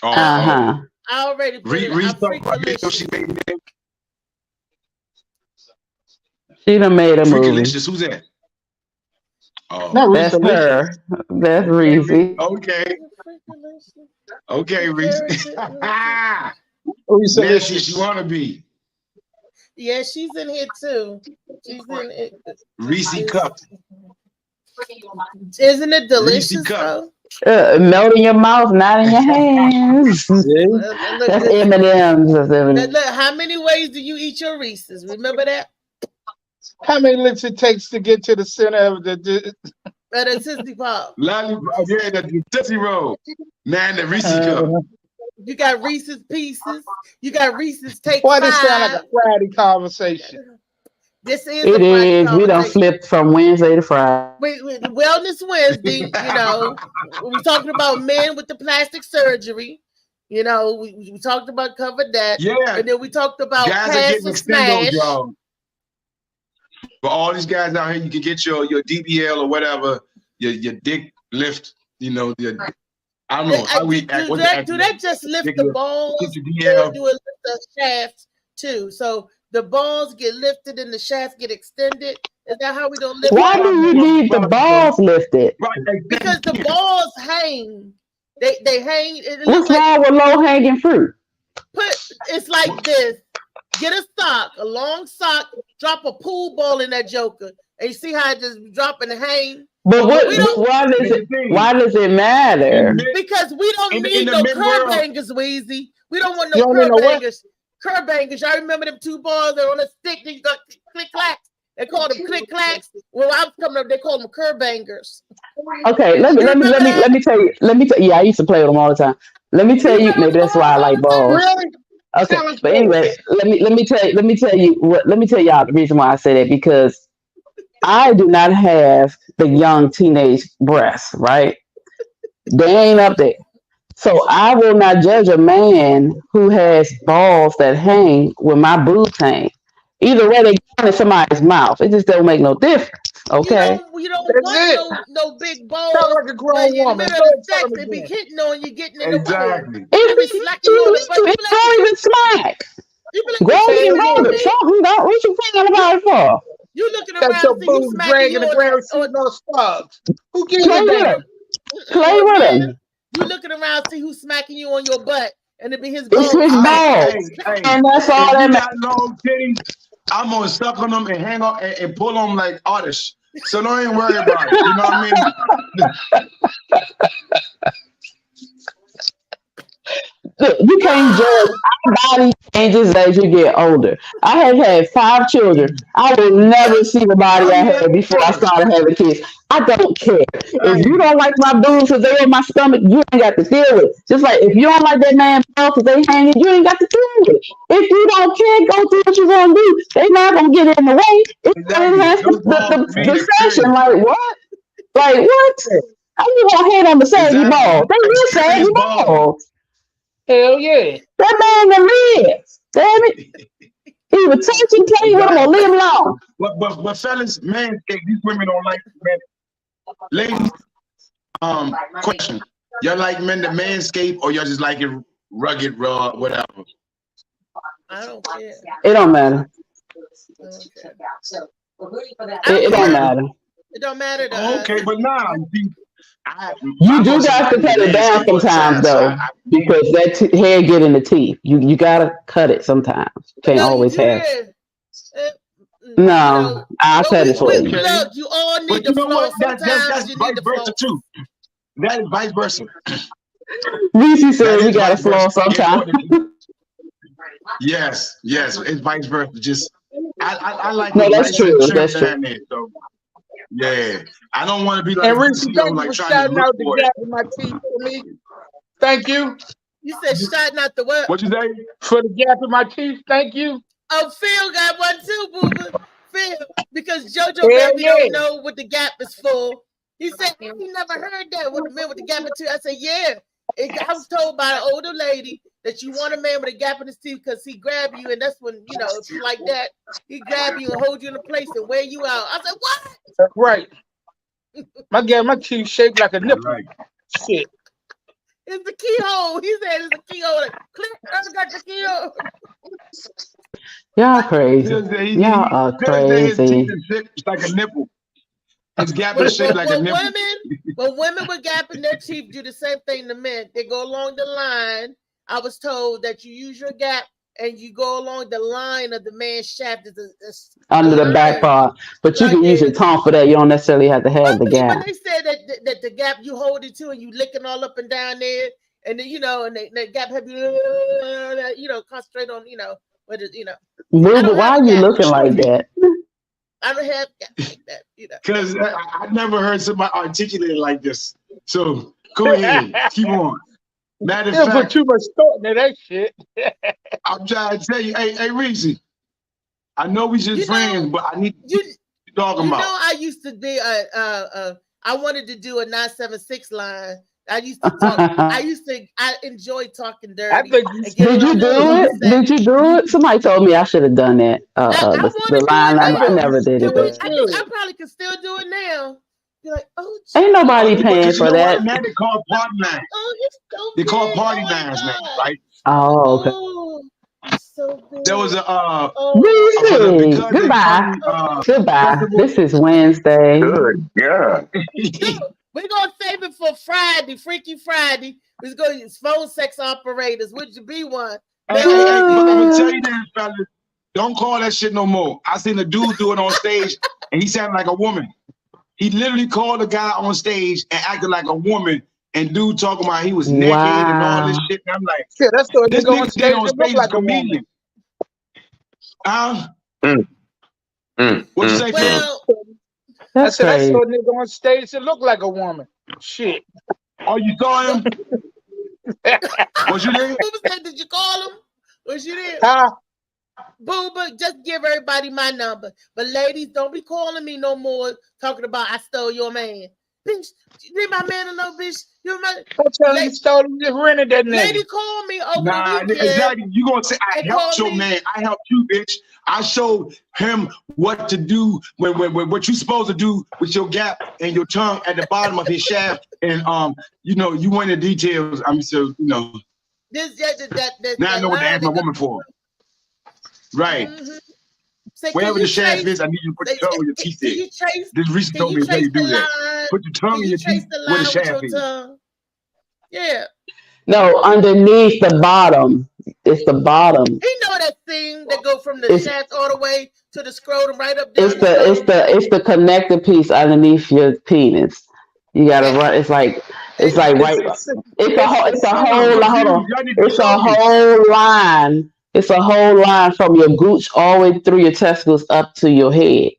I already put it. Read something about it, so she made it. She done made a movie. Freakalicious. Who's that? Oh, No, That's Risa her. That's Reese. okay. Okay, Reese. Risa Nasty as you want to be. Yeah, she's in here too. She's in it. Reese Cup. Isn't it delicious Reese Cup. though? Melt in your mouth, not in your hands. That's M&M's. That's M&M's. Look, how many ways do you eat your Reese's? Remember that? How many licks it takes to get to the center of the At a Tootsie Pop. Lollipop. Yeah, the Tootsie Roll. Man, the Reese Cup. You got Reese's Pieces. You got Reese's Take Why Five. this sound like a Friday conversation? This is It a Friday is. We done conversation. flipped from Wednesday to Friday. Wellness Wednesday, you know, we're talking about men with the plastic surgery. You know, we talked about covered that. Yeah. And then we talked about Guys are pass getting and extendos, smash. y'all. For all these guys out here, you can get your DBL or whatever, your dick lift, you know, I don't know how we act. Do that just lift the balls? Get your DL. Do it lift the shafts too? So the balls get lifted and the shafts get extended. Is that how we don't lift? Why do you need the balls lifted? Because the balls hang. They hang. It What's looks like wrong with low hanging fruit? it's like this. Get a sock, a long sock, drop a pool ball in that joker, and you see how it just drop and hang. But why does it matter? Because we don't need no curb bangers, Weezy. We don't want You no don't need curb no what? bangers. Curb bangers. Y'all remember them two balls that are on a stick? Then you got click clacks. They call them click clacks. When I was coming up, they call them curb bangers. Okay, let me tell you. Yeah, I used to play with them all the time. Let me tell you. Maybe that's why I like balls. Really? Okay, but anyway, let me tell y'all the reason why I say that, because I do not have the young teenage breasts, right? They ain't up there. So I will not judge a man who has balls that hang when my boobs hang. Either way, they go in somebody's mouth. It just don't make no difference. Okay. You don't That's want no big balls. Sound like a grown in the woman. middle of Don't tell sex, me they be that. hitting on you, getting in the Exactly. way. They be slacking you on the butt. It's not even smack. You be like, Go "What and you hold doing, it. man?" Something don't. What you thinking about it for? You looking Got around, your see who's boobs smacking dragging you the on ground, shooting on slugs. Who gives Play a with damn? him. Play with him. You looking around, see who's smacking you on your butt, and it be his It's balls. his balls, and that's all if that you matters. got long titties, I'm gonna suck on them and hang on and pull them like artists. So don't even worry about it. You know what I mean? Look, you can't judge. Our body changes as you get older. I have had 5 children. I will never see the body I had before I started having kids. I don't care. If you don't like my boobs because they on my stomach, you ain't got to deal with it. Just like if you don't like that man's balls because they hanging, you ain't got to deal with it. If you don't care, go do what you're gonna do. They not gonna get in the way. It's gonna enhance the session. Like what? Like what? How you gonna hate on the saggy ball? They will saggy balls. Hell yeah. That man can live. Damn it. He was touching, playing with him or leave him alone. But fellas, manscaped, these women don't like men. Ladies, question. Y'all like men to manscape or y'all just like it rugged, raw, whatever? I don't care. It don't matter. It don't matter. It don't matter to us. Okay, but now You do got to cut it down sometimes though, because that hair get in the teeth. You gotta cut it sometimes. Can't always have. No, I'll cut it for you. Look, you all need to floss. Sometimes that's you vice need to versa floss. too. That is vice versa. Reese said we gotta floss sometimes. Yes, it's vice versa. Just I like No, the that's nice true. trim That's true. down there, so yeah. I don't want to be like And Reese, you know, thank you like for trying to shouting look out the for gap it. in my teeth for me. Thank you. You said shouting out the what? What you say? For the gap in my teeth. Thank you. Oh, Phil got one too, boo. Phil, because JoJo Hell baby yeah. don't know what the gap is for. He said he never heard that with a man with the gap in teeth. I said, yeah. I was told by an older lady that you want a man with a gap in his teeth because he grab you, and that's when, you know, if you like that, he grab you and hold you in a place and wear you out. I said, what? That's right. My teeth shaped like a nipple. Right. Shit. It's the keyhole. He said it's the keyhole. Like, click, I got the keyhole. Y'all crazy. Y'all are His teeth crazy. is shaped like a nipple. His gap is shaped like a When nipple. women with gap in their teeth do the same thing to men. They go along the line. I was told that you use your gap and you go along the line of the man's shaft. Under the back part. But you can use your tongue for that. You don't necessarily have to have the But gap. they said that the gap you hold it to and you licking all up and down there, and then and the gap have you concentrate on what is Boo, but why are you looking like that? I don't have gap like that, Because I never heard somebody articulate it like this. So go ahead, keep on. Matter of You put fact, too much thought into that shit. I'm trying to tell you, hey Reese, I know we just friends, but I need you talking about. I used to be I wanted to do a 976 line. I used to talk. I enjoy talking dirty. Did you do it? Did you do it? Somebody told me I should have done that. The line. I never did it. But I probably could still do it now. You're like, oh, ain't nobody paying for that. Now they call party lines. They call party lines now, right? Oh, okay. There was a Reese, goodbye. Goodbye. This is Wednesday. Good, yeah. We're gonna save it for Friday, Freaky Friday. We're gonna use phone sex operators. Would you be one? Hey, I'm gonna tell you this, fellas. Don't call that shit no more. I seen a dude do it on stage, and he sounded like a woman. He literally called a guy on stage and acted like a woman, and dude talking about he was naked and all this shit. And I'm like, that's the this nigga on nigga stage on that look stage like is a comedian. What you say, well, That's I crazy. saw a nigga on stage that looked like a woman. Shit. Oh, you saw him? Was you there? Who was that? Did you call him? Was you there? Booba, just give everybody my number. But ladies, don't be calling me no more talking about I stole your man. Bitch, leave my man alone, bitch. You're my you stole him, just rented that nigga. lady call me over Nah, the weekend. exactly. You gonna say I helped your man? I helped you, bitch. I showed him what to do when what you supposed to do with your gap and your tongue at the bottom of his shaft, and you went into details. I mean, so This now I know what to ask my woman for. Right. Say, wherever the shaft is, I need you to put your tongue where your teeth is. This Reese told me how you do that. Put your tongue in your teeth where the shaft is. Yeah. No, underneath the bottom. It's the bottom. He know that thing that go from the shaft all the way to the scrotum right up there. It's the connector piece underneath your penis. You gotta run. It's like right. It's a whole line. It's a whole line from your gooch all the way through your testicles up to your head.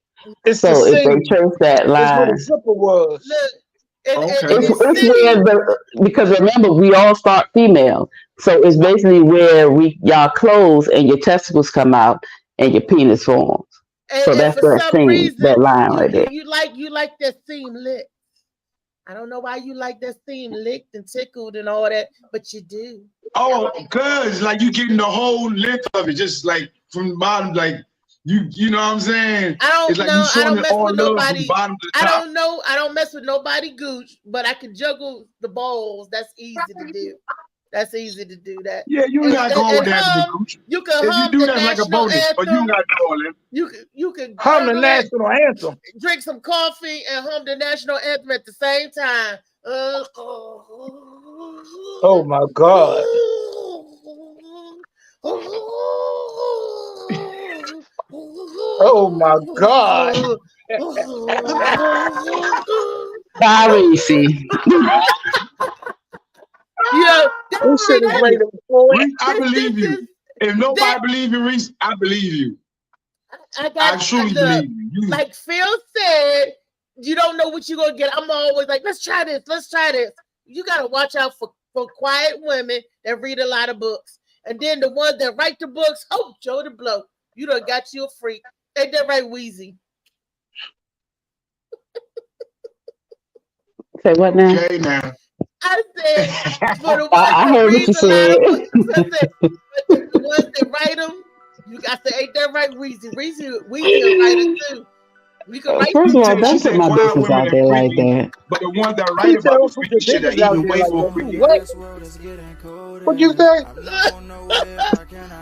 So if they trace that line, That's what the zipper was. it's because remember we all start female, so it's basically where y'all close and your testicles come out and your penis forms. So that's that seam, that line right there. You like that seam licked. I don't know why you like that seam licked and tickled and all that, but you do. Oh, cause like you getting the whole length of it, just like from the bottom, like you know what I'm saying? I don't mess with nobody. Bottom to the top. I don't mess with nobody gooch, but I can juggle the balls. That's easy to do. That's easy to do that. Yeah, you got going with that. You can hum if you do the that like a national bonus, but you anthem. got to all that. You can hum the national anthem. Drink some coffee and hum the national anthem at the same time. Oh my God. Oh my God. Bye, Reese. This shit is ready to Reese, I believe you. If nobody believes you, Reese, I believe you. I truly believe you. Like Phil said, you don't know what you're gonna get. I'm always like, let's try this. You gotta watch out for quiet women that read a lot of books. And then the ones that write the books, oh, Joe the Blow. You done got you a freak. Ain't that right, Wheezy? Say what now? Okay, now. I said, for the ones I heard what you said. The ones that write them, you got to say, ain't that right, Wheezy? Wheezy a writer too. We could write. First of all, She don't put said my quiet business women out are there like freaky, that. but the ones that She write said, about don't the put freaky your shit are business out even there way like more that. freaky. What? What you say?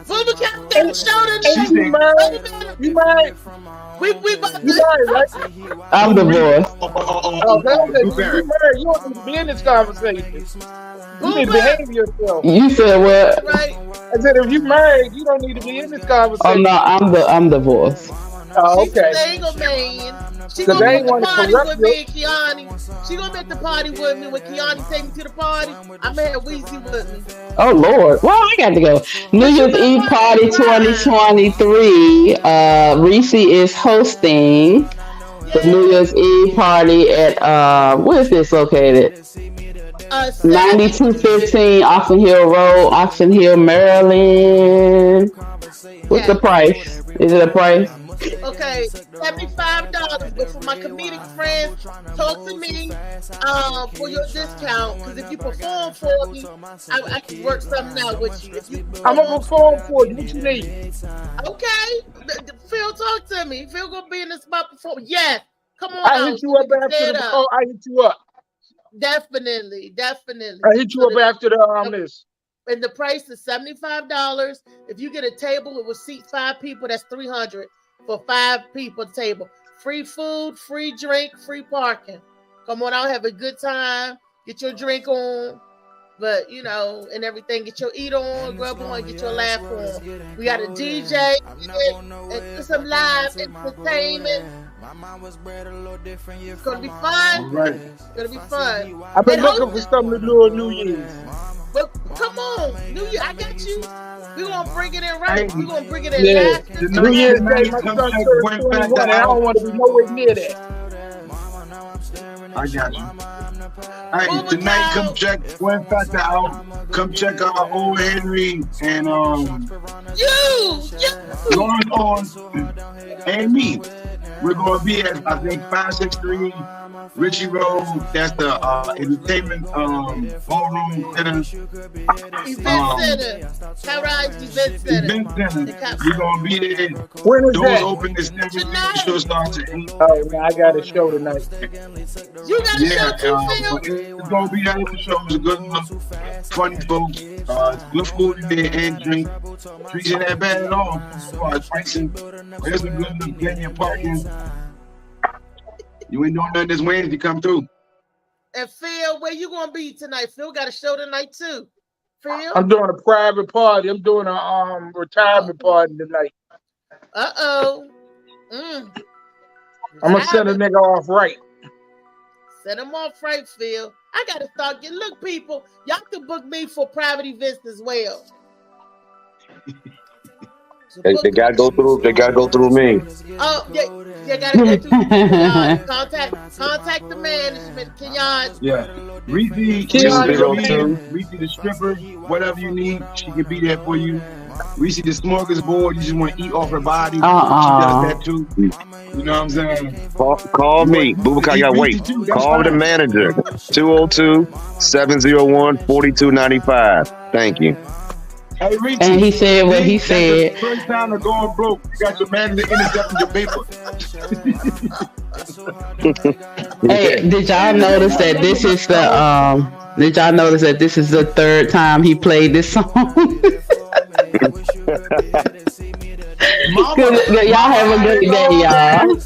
Booba Cat got a show And She today. you said, married? You married? We about You to. married, right? I'm divorced. Oh, that's okay. You Blueberry. married. You don't need to be in this conversation. You need to Booba. behave yourself. You said what? Right. I said, if you married, you don't need to be in this Oh conversation. no, I'm divorced. Oh, She's okay. single, man. She Because gonna they be at ain't the want to party corrupt with you. me and Kiani. She gonna be at the party with me when Kiani take me to the party. I'm gonna have Weezy with me. Oh Lord, well I got to go. New Year's Eve party 2023. Reese is hosting the New Year's Eve party at where is this located? 9215 Oxon Hill Road, Oxon Hill, Maryland. What's the price? Is it a price? Okay, $75. But for my comedic friends, talk to me for your discount. Because if you perform for me, I can work something out with you. If you I'm going to perform for you. What you need? Okay. Phil, talk to me. Phil gonna be in the spot performing. Yes. Come on. I hit you up after the call. I hit you up. Definitely. I hit you up after the this. And the price is $75. If you get a table, it will seat 5 people. That's $300 for 5 people table. Free food, free drink, free parking. Come on out, have a good time. Get your drink on, but you know, and everything. Get your eat on, grub on, get your laugh on. We got a DJ and some live entertainment. It's gonna be fun. Right. It's gonna be fun. I've been looking for something to do on New Year's. But come on, New Year, I got you. We're gonna bring it in right. We're gonna bring it in Yeah. live. New Year's Day, my son turned 21, and I don't want to be nowhere near that. I got you. All right, tonight, come check Gwen Factor out. Come check out Old Henry and Lauren on and me. We're going to be at, I think, 563 Ritchie Road. That's the entertainment ballroom center. Event center. Terrorized event center. We're going to be there. When is Doors that? open this never. The show starts at 8. Oh, man, I got a show tonight. You got a show too, Phil? It's going to be that show. It's a good look. Funny folks. Good food in there and drink. Drinks ain't that bad at all. As far as pricing, there's a good look. Plenty of parking. You ain't doing nothing this Wednesday. Come through. And Phil, where you gonna be tonight? Phil got a show tonight too. Phil? I'm doing a private party. I'm doing a retirement party tonight. I'm gonna send a nigga off right. Set him off right, Phil. I gotta start getting. Look, people, y'all can book me for private events as well. They gotta go through. They gotta go through me. Oh, yeah, gotta go through. Contact the management, Kenyon. Yeah, Reese the stripper, whatever you need, she can be there for you. Reese the smorgasbord, you just want to eat off her body. She does that too. You know what I'm saying? Call me. Bubaka, I gotta wait. Call the manager. 202-701-4295. Thank you. Hey, Reese, And he said what he said. That's the first time they're going broke. You got your manager intercepting your paper. Hey, did y'all notice that this is the Did y'all notice that this is the 3rd time he played this song? Y'all have a good day, y'all.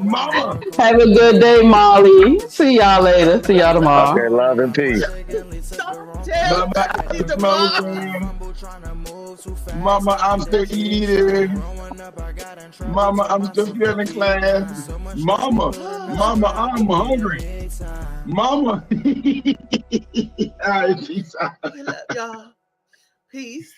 Mama. Have a good day, Molly. See y'all later. See y'all tomorrow. Okay, love and peace. Mama, I'm still eating. Mama, I'm still feeling class. Mama, I'm hungry. Mama. All right, peace out. Y'all. Peace.